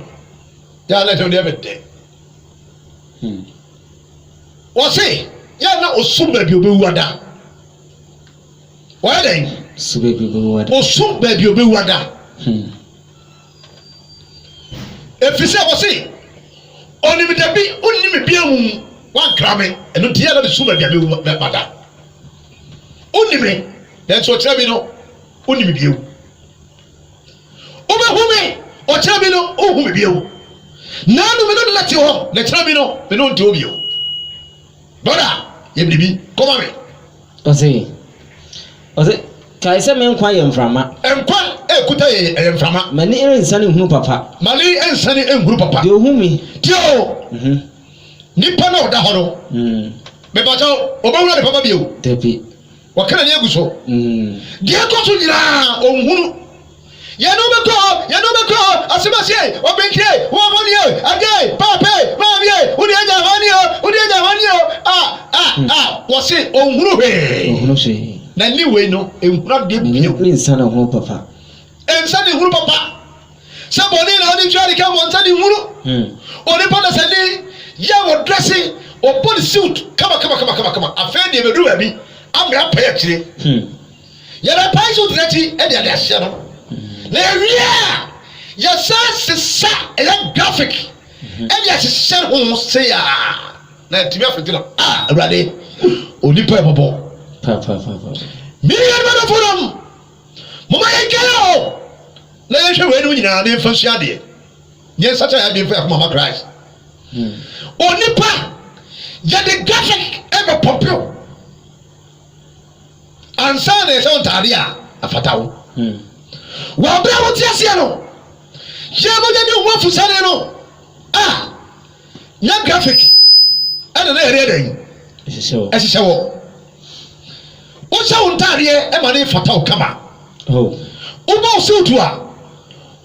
Yà á lɛ tɛ o deɛ bɛ dɛ. Wɔsi yà na osum baabi o bɛ wu ada. Wɔyɛ dɛ. Su baabi o bɛ wu ada. Osum baabi o bɛ wu ada. Efisɛ wɔsi ɔnimidabi ɔnimi bi ewu. One cramming and no dear the super baby mother. Only me, that's what Trabino, only with you. Over whom or Trabino, oh, whom you. Now we don't let you off, the Trabino, we don't do you. Brother, you be, come on me. Was it? Kaisa me nkwa ye mframa. Nkwa ekuta ye mframa. Mani ensani hunu papa. Mali ensani hunu papa. De ohumi. Dio. Nipa na oda hono me bacha obawura de papa biu tepi wakana ne aguso de akoso nyira onhunu ya no beko asibasie obenkie wo amoni age pape mamie uni aja hanio wose onhunu he na ni we no enhura de biu ni insana hunu papa ensani hunu papa saboni na oni twari ka mo nsani hunu oni pa na sani ya wo dressing or body suit come afẹ́ de bedu ba bi amra pa ya kire ya na pa suit reti e de ahye no na ewia ya sa ya graphic e de ahye ho se ya na timi afiti no awrade onipa ebobo pa mi ya ba do forum mo ma ya gelo na ya hwe we no nyina na mfa su ade ye sata ya de fa mama Christ onipa ya the graphic ever popular ansa na eso ntare a afatawo wa bra wo tiase no ye go je ni wo fusane no ya graphic ana na ere den ehihye wo o se ntare e ma na fatawo kama o ba so tu a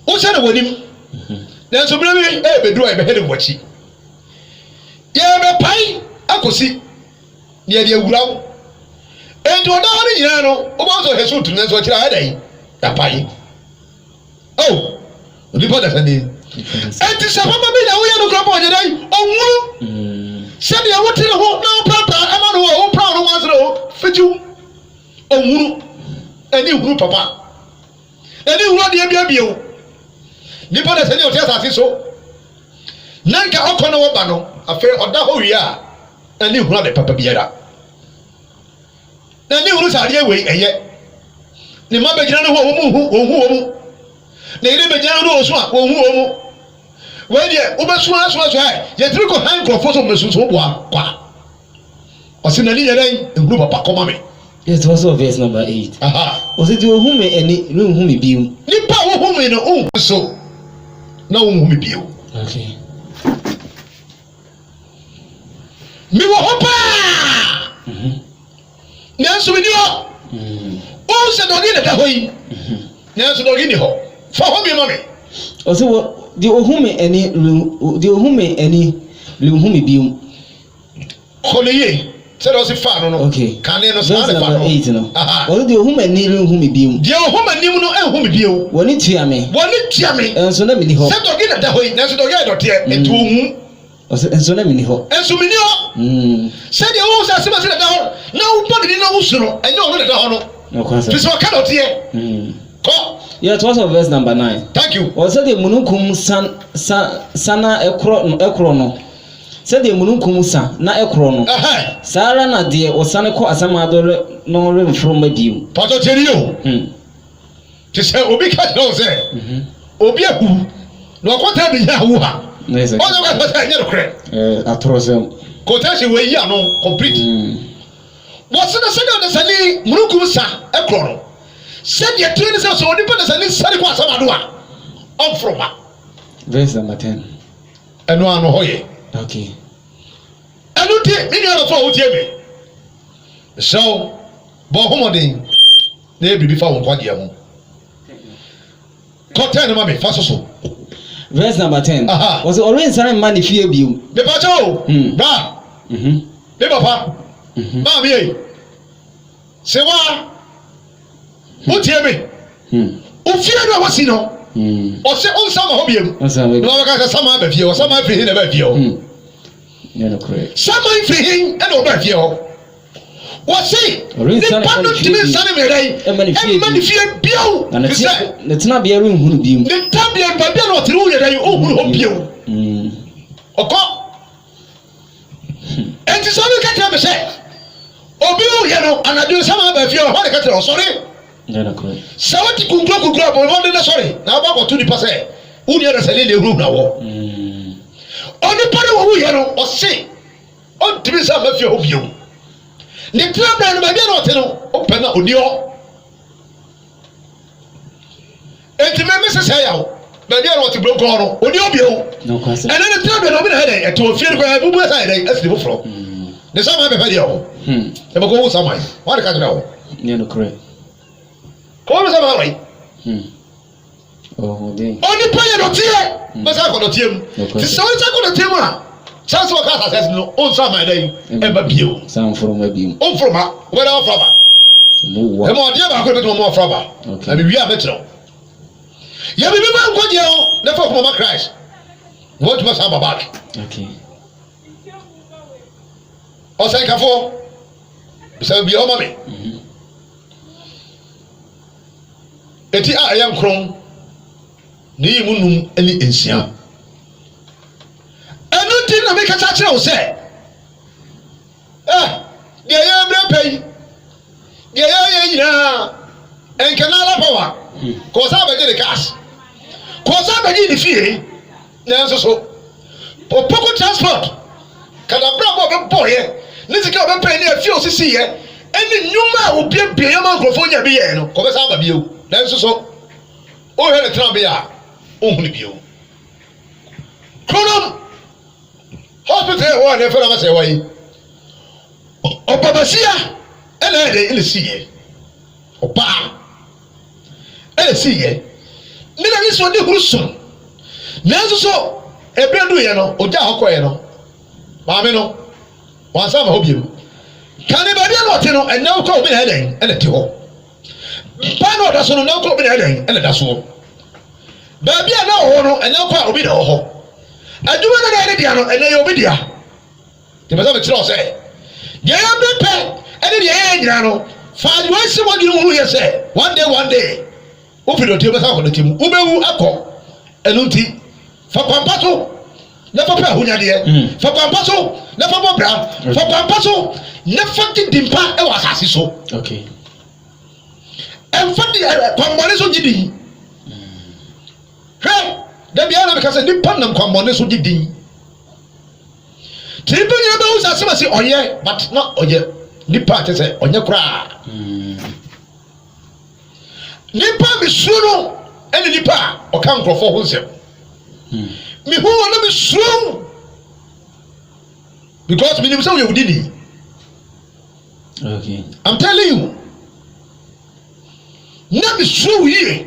o se na wonim na so bra mi e bedu e be hede wochi ye be pai akosi ne de awurawo ento da ho ni nyina no o ba so hesu tu ne so kira adai ya pai onipa da fani enti se mama bi na wo ye no kropo je dai onwuru se de wo tire ho na papa ama no wo pra no wasro fitu onwuru eni huru papa eni huru de bia bia o nipa da sani o tia sa so nanka okono wo ba no afa oda ho wi a ani huru de papa biara na ni huru sa de we eye ni ma be gina no ho wo mu na ire be gina no so a wo mu we de wo be so ye tiri ko han krofo so mesu so bo akwa o se na ni yere huru papa koma me. It was verse number 8. Was it you whom any room whom be you? Nipa wo home no so na wo home bio. Okay. Mi wo hopa. Nanso mi ni o. O se do ni da hoyi. nanso dɔgi ni hɔ fa hɔ bi ma me ɔsɛ wɔ de ohume ani luhume biom kɔne ye sɛ dɛ ɔsi fa no no okay kane no saa verse ne fa number 8 no ɔsɛ de ohume ani luhume biom deɛ ɔhoma nim no ɛnhu me bio wɔne tua me wɔne tia me ɛnso na meni hɔ sɛ dɔgi na da hɔ yi nanso dɔgi yɛ dɔteɛ nti ohu ɔsɛ ɛnso na meni hɔ ɛnso meni hɔ sɛdeɛ wohu sɛ asɛm ase dada hɔ na wobɔ ne ni na wosu no ɛnyɛ ɔno dada hɔ no firi sɛ ɔka dɔteɛ kɔ yeah to us of verse number 9 thank you ɔsɛ de mununkum sana ɛkorɔ no sɛ de mununkum sa na ɛkorɔ no saa ara na deɛ ɔsane kɔ asamado no remforo ma bio patɔ tiɛni o te sɛ obi ka kyerɛ wo sɛ obi ahu na ɔkɔtara de nya awo ha ɔsɛ woka sɛ ɛnyɛ nokorɛ atorɔsɛm kɔtɛhye wɔyi ano complete wɔse no sɛdeɛ ɔdasane mununkum sa ɛkorɔ no sɛdeɛ tiri ne sɛ sɛ onipa dasane sane kɔ asamado a ɔmforo ma verse number 10 ɛno ano hɔ yɛ okay ɛno nti me nua nɔfo a wotie me hyɛ wo bɔ homɔden na yɛ biribi fa wo nkwagyeɛ ho kɔtɛn no ma me fa so so verse number 10 ɔsɛ ɔrensane mma ne fie bio mepakyɛ o bra me papa maa me yei sɛ waa wotie me ofie no a wasi no ɔsɛ ɔnsa ma hɔ biam na wɔbɛka sɛ sama aba fie hɔ sama afiri hin na ɛbaa fie hɔ sama mfiri hin ɛna ɔbaa fie hɔ wɔse nipa no tumi nsane mmerɛ yi ɛma ne fie biaw fi sɛ ne tenabea renhunu biom ne tabea babia na ɔtere wo yɛ dɛ ɔhunu hɔ biaw ɔkɔ ɛnti sɛ ɔbi ka kyerɛ me sɛ obi woyɛ no anadwo sama aba fie hɔ hɔ ne ka kyerɛ ɔsɔre sɛ wote kunkura abɔmɔden na sɔre na wobɔ akɔto nipa sɛ wonni adasane ne ɛhuru na wɔ ɔnipa ne wɔwoyɛ no ɔse ɔntumi sɛ ama fie hɔ bio ne tena bra no baabia na ɔte no wopɛ na ɔni hɔ enti mɛme sɛ sɛ yaw baabia na ɔte burokɔɔ no ɔni hɔ bio ɛne ne tena bra no ɔbi na hɛ dɛn ɛte ɔfie no kɔ bubu sa yɛ dɛn asiri foforɔ ne sama bɛfɛ deɛ hɔ ɛbɛkɔ wo saman wɔde ka kyerɛ hɔ kɔn bɛ sɛ maa wɔyi onipa yɛ dɔteɛ bɛsɛ akɔ dɔteɛ mu ti sɛ wɔn nsa akɔ dɔteɛ mu a sansi wɔ kaa asase no o nsa ama ɛdɛ yi ɛba bie o sanforoma biem o nforoma o bɛ dɛ ɔfra ba ɛmɛ ɔdeɛ baako bɛ tɛmɛ ɔmɔ ɔfra ba ɛmɛ wia bɛ kyerɛw yɛ bibi ma nkɔ deɛ o ne fɔ kumama Christ wɔn tuma sa aba baaki ɔsɛn kafo sɛ bia ɔma mi. Eti a ɛyɛ nkron ne yi mu num ne nsia ɛno nti na meka kyerɛ wo sɛ deɛ yɛbrɛ pɛ yi deɛ yɛyɛ nyinaa ɛnkɛna alapawa kɔɔ sɛ abɛgye ne cash kɔɔ sɛ abɛgye ne fie nanso so ɔpɔko transport kadabra bɔ ɔbɛbɔɔyɛ ne sika ɔbɛpɛ ne afie ɔsisiiɛ ɛne nnwuma a obiabia yɛma nkurɔfoɔ nya bi yɛɛ no kɔbɛsɛ aba bio nanso so o hɛ ne tena bi a o huni bio kronom hospital yɛ hɔ a ne fɛn na ma sɛ ɛwɔ yi ɔbabasia ɛna yɛ de ɛna si yɛ ɔbaa ɛna si yɛ ne na ne sɛ ɔde huru som nanso so ebire du yɛ no ɔgya hɔ kɔ yɛ no maame no wansa ma hɔ bio kane baabi a na ɔte no ɛnna kɔ obi na yɛ dɛn ɛna te hɔ paa na ɔda so no ɛnna kɔ obi na yɛ dɛn ɛna da so baabi a na ɔwɔ no ɛnna kɔ a obi na wɔ hɔ adwuma na yɛ ne dia no ɛnna yɛ obi dia tẹmɛ sɛ bɛkyerɛ ɔsɛ deɛ yɛ bɛ pɛ ɛne deɛ yɛ nyina no fa adwuma si wɔn dwene mu yɛ sɛ one day wofi dɔteɛ bɛsa akɔ dɔteɛ mu wobɛwu akɔ ɛno nti fa pampa so na fa pɛ ahonyadeɛ fa pampa so na fa bɔ bra fa pampa so na fa didi mpa ɛwɔ asase so ɛmfa de kwammɔne so gye din hwɛ dabi ara bɛka sɛ nipa nam kwammɔne so gye din tìrìbí yẹn bɛ wusa sima si ɔyɛ but na ɔyɛ nipa ati sɛ ɔnyɛ koraa nipa misuro no ɛni nipa a ɔka nkorɔfo ho nsɛm mihu wɔn na misuro because minim sɛ ɔyɛ wudi ni I'm telling you na misuro yie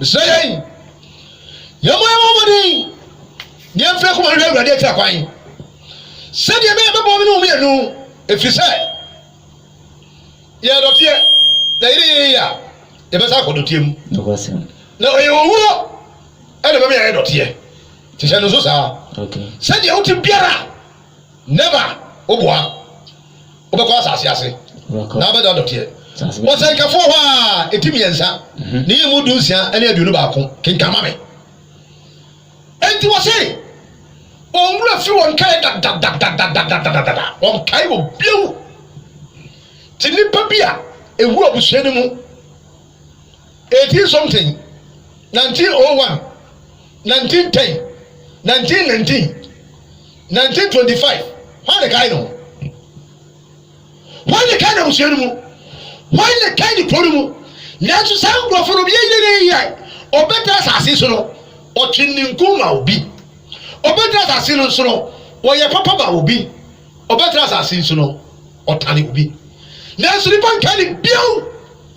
say Yamamodi Yam Feko Radiator Quine. Said you may have a no if you say not yet. The best I could do him. No, you will. I never made not here. Tishanusa. Okay. Said you to Piera. Never. Oboa. Obacasa, Siasi. Never done here. What's like a four? A Timiansa. Near Mudusia, and you know, King Kamame. And you say, oh, if you want Kai, on Kai will blow. Tinipapia, a word of Shenimu. 18 something, 1901, 1910, 1919, 1925. Why the guy know? Why the kind of Shenimu? Why the kind of Promu? Nancy Sound of Rubier, or better assassin, or Chininkuma will be, or better assassin, or your papa will be, or better assassin, or Tani will be. Nancy Lipan can be.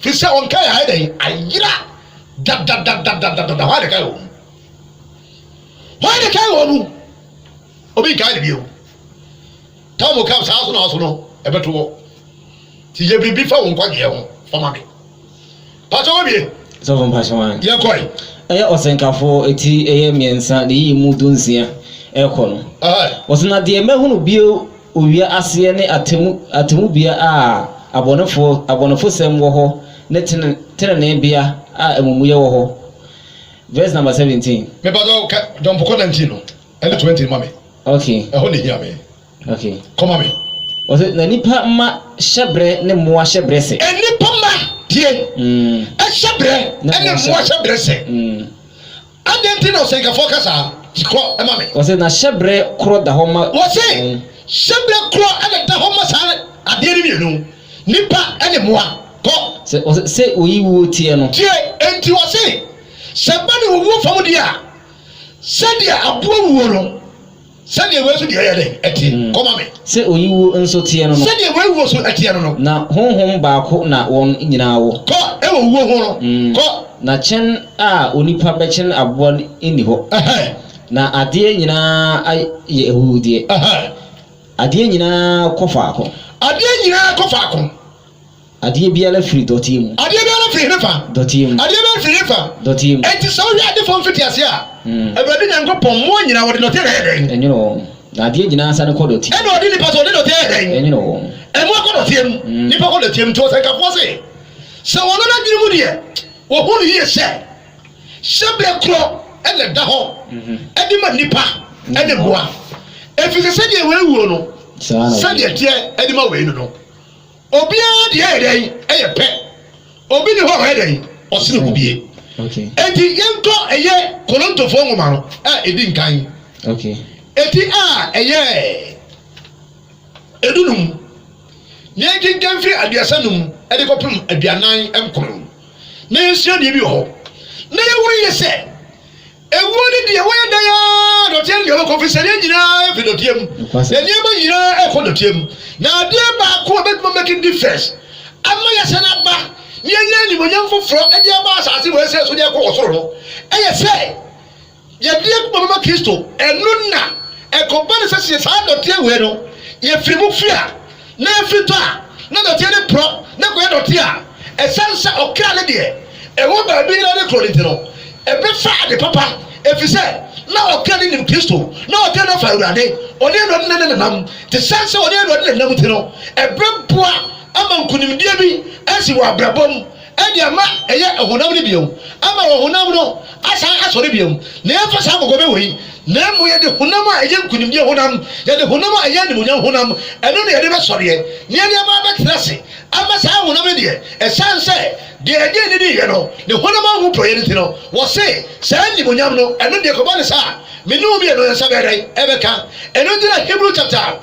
Fisa on Kai hiding, ayira. Why the Kai? Why the Kai? Obi Kai of you. Tom will come south and also know a better walk. See, before one quite here for mommy. Patobi, so from Pashawan. You're quite. I was in Kafo, 80 a.m. and Sunday, Mudunsia, Elcon. Was not the American Bill, we are Asian at Timubia, abonefo sem wo ho ne tene bia a emuye wo ho. Verse number 17. Me bado don poko 19 no and 20 mama. Okay. E ho ne hia me. Okay. Come on me. Was it na nipa ma hyebre ne mo hyebre se. E nipa ma tie. E hyebre ne mo hyebre se. Adenti no se ka focus a ko e mama. Was it na hyebre kro da ho ma. Was it hyebre kro e da ho ma sa ade ni mienu. Nipa ene moa ko se oyiwo tie no tie enti wo se sebani wo fam dia se dia aboa wo no se dia wesu dia yede eti koma me se oyiwo nso tie no se dia wewo so etie no na honhom baako na won nyina wo ko e wo wo ho no ko na chen a onipa be chen aboa eni ho na ade nyina ye ehudie ade nyina kofaako ade nyina kofaako ade biala free dotim ade biala free nefa dotim ade biala free nefa dotim enti so wi ade fon fiti ase a ebade nyankopon mo nyina wode no tere heden enyo na ade nyina asa ne ko dotim e no ade ni paso ade no tere heden enyo e mo ko dotim ni pa ko dotim to se ka fose se wono na dwiri mu de wo hu ni yese shebre kro ele da ho e di ma nipa e de boa e fi se de we wuo no se de tie e di ma we no obi a de eden e ye pe obi ni ho eden o se no bie okay enti yento eye kolonto fo ngoma no edi nkan okay eti eye edunum ne kinkan fi aduasanum e de kopem aduanan enkron na yesua de bi ho na ye wuri yese ewu ni de we da ya do tie de ko fi sele nyina fi do tiem de ne ma nyina e ko do tiem na de ba ko be making difference amma yese na ba ni enya ni monyam foforo e de ba asase we se so de ko osoro e yese ye de ko mama Kristo enu na e ko ba ne se sa do tie we no ye firi mu fia na fito a na do tie ne pro na ko do tie a e sansa okra ne de e wo ba bi na ne kroliti no e be fa de papa e fi se na okra ne nim Kristo na o tie na fa urade o ne no ne nam te sansa o ne no ne nam ti no e be boa ama nkunim die bi asi wa brabom e dia ma eye ehonam ne biom ama ehonam no asa asore biom na e fa sa gogo be wi na mo ye de honam a eye nkunim die honam ye de honam a eye ne munya honam eno ne ye de be sore ye ne ma be trase ama sa honam de e sansa de eye ne ye no ne honam a ho proye ne ti no wo se sa ni munyam no eno de ko ba ne sa me no bi eno sa be dai e be ka eno dira Hebrew chapter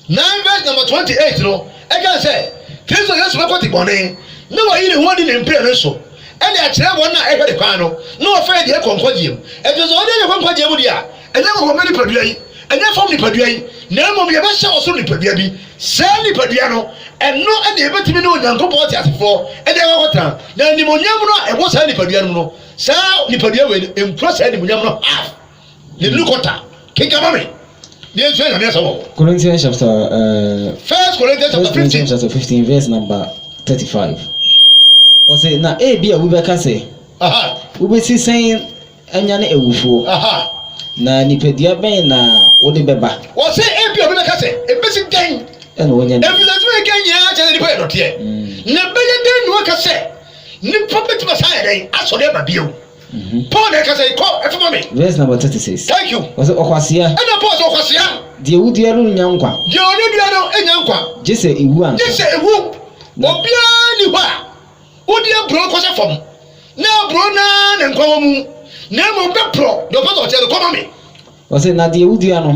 9 verse number 28 no e ka say Kristo Yesu be kwoti bone ne wa yire ho ni ne mpre ne so e de a kire won na e hwe de kwan no ne o fa de konkwagiem e de so o de konkwagiem dia enye ko meni padua yi enye fom ni padua yi na mo ye be hye oso ni padua bi Sɛ nipadua no ɛno ɛna ebetumi ne Onyankopɔn te asefo ɛde ɛwɔkɔtena na nimonyam no a ɛwɔ saa nipadua no no saa nipadua wɔ empura saa nimonyam no half ne nukɔta kinkama me deɛ nso ɛna ne sɛ wɔ Corinthians chapter 1 Corinthians chapter 15 verse number 35 ɔsɛ na ebi a wobɛka sɛ wobɛsi sɛn anya ne awufuo na nipadua bɛn na wode bɛba ɔsɛ ebi a wobɛka sɛ ebɛsi dɛn ɛna wɔnyɛ efisɛsɛ ka nyinaa kyɛ nipa yɛ dɔteɛ na bɛyɛ dɛn na waka sɛ nipa bɛtuma saa yɛ dɛn asɔre aba bio Paul na kasa kɔ ɛfama me verse number 36 thank you ɔsɛ ɔkwasea ɛna Paul sɛ ɔkwasea deɛ wodua no nya nkwa deɛ ɔno dua no enya nkwa gye sɛ ewu anka gye sɛ ewu obiara ni hɔ a wodi aburo kɔsɛ fam na aburo na nkwa wɔ mu na mmom bɛporɔ deɛ ɔpɛ sɛ ɔkyɛ no kɔma me ɔsɛ na deɛ wodua no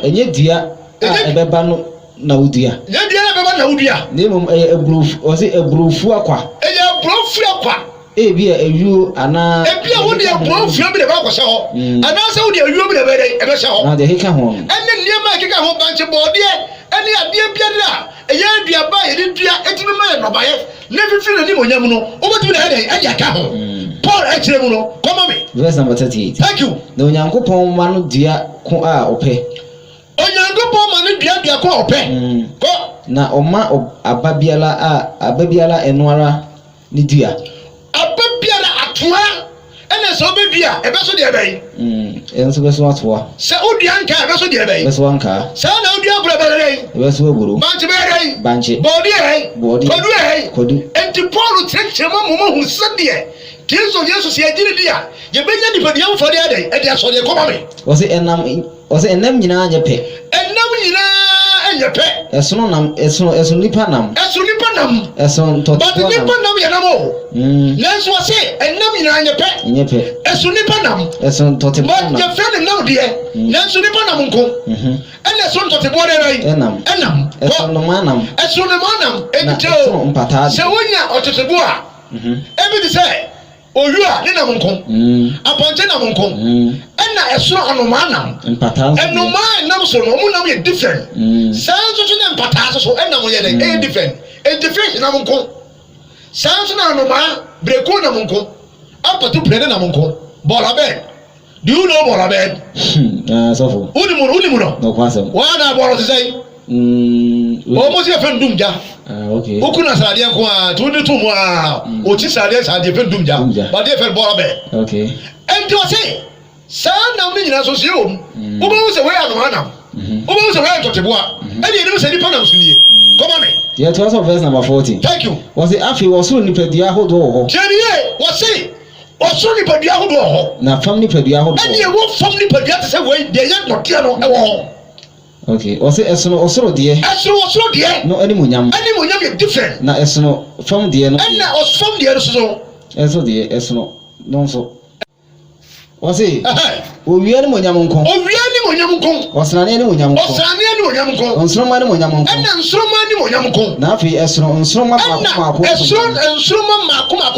ɛnyɛ dua a ɛbɛba no na wodua nyɛ dua na bɛba na wodua na mmom ɛyɛ aburofu ɔsɛ aburofu akwa ɛyɛ aburofu akwa ebi a ewuo anaa ebi a wodi aburofu bi na ba kɔhyɛ hɔ anaasɛ wodi awuo bi na ɛbɛhyɛ hɔ na deɛ keka ho ɛne nneɛma a keka ho bankye bɔɔdeɛ ɛne adeɛ biara a ɛyɛ aduaba a yɛde dua ɛtumi ma yɛ nnɔbaeɛ na fifiri na nimonyam no wobɛtumi na ɛde aka ho Paul ɛkyerɛ mu no kɔma me verse number 38 thank you na Onyankopɔn ma no dua ko a ɔpɛ Onyankopɔn ma no dua ko a ɔpɛ kɔ na ɔma aba biara ɛno ara ne dua aba biara atoa ɛna sɛ wobɛdua ɛbɛso deɛ ɛbɛyi ɛnso bɛso atoa sɛ wodua nka ɛbɛso deɛ ɛbɛyi bɛso anka saa na wodua abura bɛdɛdɛyi bɛso aburo bankye bɛdɛdɛyi bankye bɔɔdeɛ kwadu enti Paul kyerɛkyerɛ ma moma hu sɛdeɛ Kristo Yesu sɛ yɛgyere di a yɛbɛnya nipadua mfɔde adɛn ɛde asɔdeɛ kɔma me ɔsɛ ɛnam nyinaa nyɛ pɛ ɛnam nyinaa ɛnyɛ pɛ ɛsono nipa nam ɛsono but ntɔtɔ nipa nam yɛ nam o nanso ɔsɛ ɛnam nyinaa nyɛ pɛ ɛso nipa nam ɛsono ntɔtɔ but yɛfrɛ ne nam deɛ nanso nipa nam nko ɛna ɛso ntɔteboɔ deɛ bɛyi ɛnam ɛsono noma nam ɛnitɛ o sɛ wonya ɔtɔteboɔ a ebi te sɛ oyu a ne nam nko apɔnkye nam nko ɛna ɛsoro anomaa nam ɛnomaa nam so no ɔmo nam yɛ different saa nso so ne mpataa so ɛnam yɛ dɛ ɛyɛ different different nam nko saa nso na anomaa breko nam nko apatu pere ne nam nko bɔlabɛn do you know bɔlabɛn sɔfo wunimu no wɔn na bɔlɔ sisan ɔmo si ɛfɛn dum ja okun na saradeɛ nko a tuuni tu mu a okyi saradeɛ fɛn dum ja badeɛ fɛn bɔlɔ bɛn ɛnti ɔse saa nam ne nyinaa so sie wɔm wobɛhu sɛ wɔyɛ anomaa nam wobɛhu sɛ wɔyɛ ntɔteboa ɛne yɛnim sɛ nipa nam so nie kɔma me yɛtoa sɛ verse number 14 thank you wɔse afei wɔsoro nipadua ahodoɔ wɔ hɔ tiɛniye wɔse ɔsoro nipadua ahodoɔ wɔ hɔ na fam nipadua ahodoɔ ɛne ɛwɔ fam nipadua te sɛ wei deɛ yɛ nnɔteɛ no ɛwɔ hɔ ɔse ɛsono ɔsoro deɛ ɔsoro deɛ no animonyam yɛ different na ɛsono fam deɛ no ɛna ɔfam deɛ no so ɛso deɛ ɛsono no nso wɔse owia animonyam nko ɔsrane animonyam nko ɔnsoroma animonyam nko ɛna nsoroma animonyam nko na afei ɛsono nsoroma maako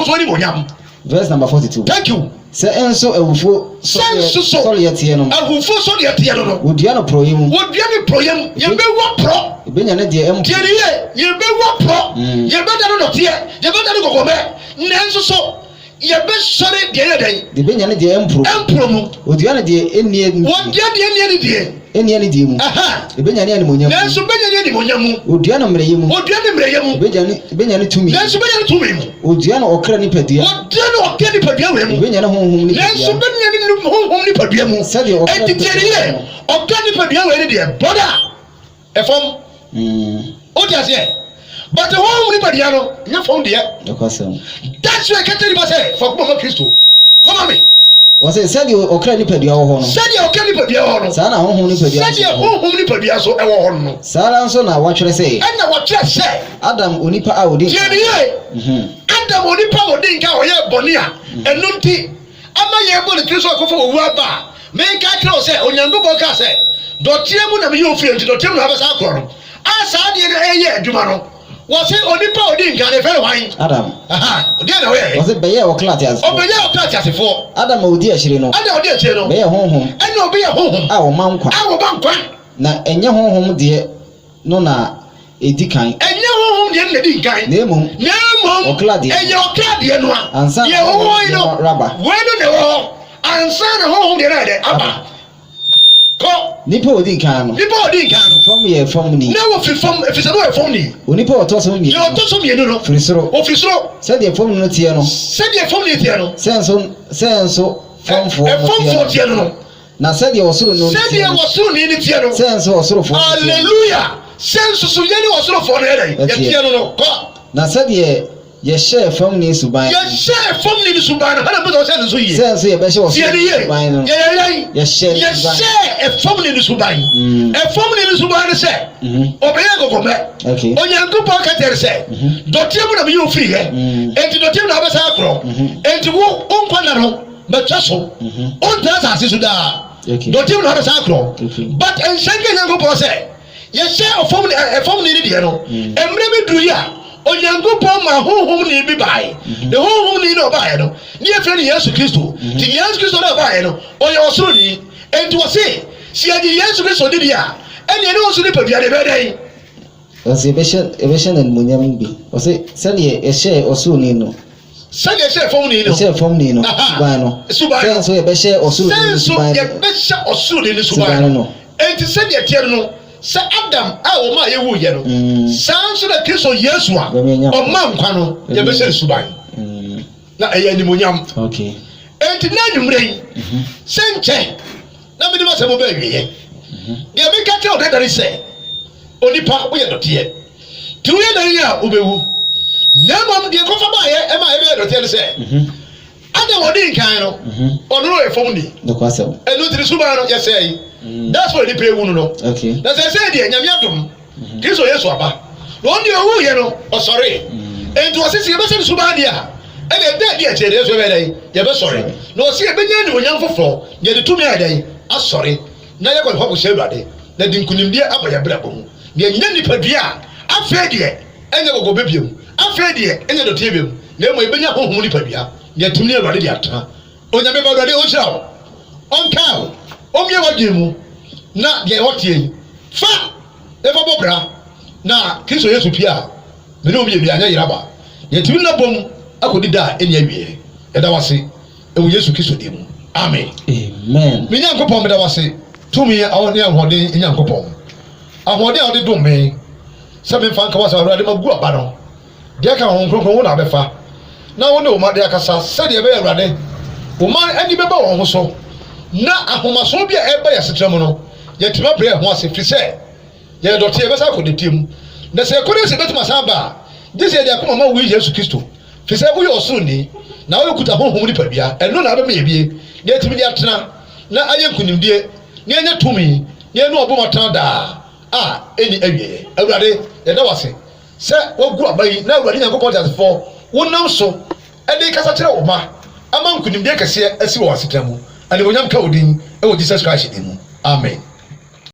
so animonyam verse number 42 thank you sɛ ɛnso awufo sɔre yɛteɛ no awufo sɔre yɛteɛ no wodua no porɔyɛ mu yɛbɛwɔ porɔ ɛbɛnya ne deɛ ɛmpo yɛbɛwɔ porɔ yɛbɛda no nɔteɛ yɛbɛda no gɔgɔmɛ nanso so yɛbɛsɔre deɛ yɛ dɛn de bɛnya ne deɛ ɛmporo mu wodua no deɛ ɛnnie mu ɛnnie ne deɛ mu ɛbɛnya ne animonyam nanso bɛnya ne animonyam mu wodua no mmerɛyɛ mu ɛbɛnya ne tumi nanso bɛnya ne tumi mu wodua no ɔkra nipadua wei mu ɛbɛnya ne honhom nipadua nanso bɛnya ne honhom nipadua mu sɛdeɛ ɛtitiɛniyɛ ɔkra nipadua wei ne deɛ bɔda ɛfam wode aseɛ but honhom nipadua no nyɛ fam deɛ that's why kɛtɛ nipa sɛ fa kuma ma Kristo kɔma me wɔsɛ sɛdeɛ ɔkra nipadua wɔ hɔ no saa na honhom nipadua so ɛwɔ hɔ no saa ara nso na wɔtwerɛ sɛ ɛna wɔtwerɛ sɛ Adam onipa a odi Adam onipa a odi nka ɔyɛ bɔne a ɛno nti ama yɛbɔ ne Kristo akɔfa owu aba a menka kyerɛ wo sɛ Onyankopɔn ka sɛ dɔteɛ mu na meyɛ ofie nti dɔteɛ mu na habɛsa akorɔ no a saa deɛ no ɛyɛ adwuma no wɔse onipa odi nka ne fɛre hwan Adam deɛ na wɔyɛ wɔse bɛyɛ ɔkra te asefoɔ Adam a odi akyire no bɛyɛ honhom ɛna ɔbɛyɛ honhom a wɔma nkwa na na ɛnyɛ honhom deɛ no na edi kan enye honhom de na di kan nemo oklade enye oklade no ansa ye honhom no raba wenu ne ho ansa na honhom de na de aba ko nipa odi kan no fom ye fom ni na wo fi fom efisa no ye fom ni onipa otoso mi ye otoso mi no frisoro se de fom no tie no senso fomfo tie no na se de osoro no ni tie no senso osoro fo hallelujah senso so ye ni osoro fo no ye tie no ko na se de ye share fom ni suban hana bezo se nso yi senso ye be share osoro suban no ye share e fom ni suban se obeye gogome onyankopo ka tere se dotie mu na me yo free he enti dotie mu na abasa akro enti wo onkwa na no betwaso on ta sa sisu da dotie mu na abasa akro but enshenge nyankopo se ye share fom ni de no emre me duru ya onyankopo ma honhom ni bi bai the honhom ni no bai no ni efre ni Yesu Kristo ti Yesu Kristo na bai no oye osoro ni enti wo se si aji Yesu Kristo di dia eni ene osoro ni padua de bedai ose ebeshe na munyam bi ose sani e share osoro ni no sani e share fom ni no suban so ebeshe osoro ni suban ye beshe osoro ni suban no enti sani e tier no se Adam a wo ma ye wu ye no sanso na Kristo Yesu a o ma nkwa no ye beshe suban na eya ni munyam okay enti na nwumre senche na me di ma se mo ba wiye ye me ka te o dadari se onipa wo ye dotie ti wo ye dan ya obewu na mom de ko fa ba ye e ma ye dotie ne se ada wodi nkan no onu e fom ni no kwase enu tiri suba no ye say that's why the pay wunu no okay na say de nyame adom Kristo Yesu aba no oni owu ye no o sorry enti wo sisi ye be se suba dia e de dia e chere Yesu be dai ye be sorry no si e be nya ni onyam fofo ye de tumi adai a sorry na ye ko ko she Awurade na di nkunimdie abaya brabo mu de nya nipadua afa de enye gogo bebiem afa de enye do tebiem na mo ebenya honhom nipadua de tumi Awurade de atra onyame ba Awurade o chira onka o mie wadwemu na de hotie fa e fa bobra na Kristo Yesu pia me no mie bia nya yiraba de tumi na bom akodi da eni awie e da wase e wo Yesu Kristo de mu amen me nyankopon me da wase tumi awon ne ahode nyankopon ahode a ode dum me se me fa nka wasa Awurade magu aba no de ka hon kronkron wo na befa na wo ne o ma de akasa se de be Awurade o ma ani beba wo ho so na ahomaso bia eba ya setrem no ye tima bre ho ase fi se ye dotie be sa ko de tim na se ko de se betuma sa ba je se de akoma ma wo Yesu Kristo fi se wo yo so ni na wo kuta honhom ni padua eno na be me yebie ye timi de atena na aye nkunimdie ni enya tumi ni enu obomatan da eni awie Awurade ye da wase se wogu abayi na Awurade nyankopon de asefo wonam so e de kasa kire wo ma ama nkunimdie kese asi wo wasetramu ani wonyam ka odin e wo Jesus Christ din mu amen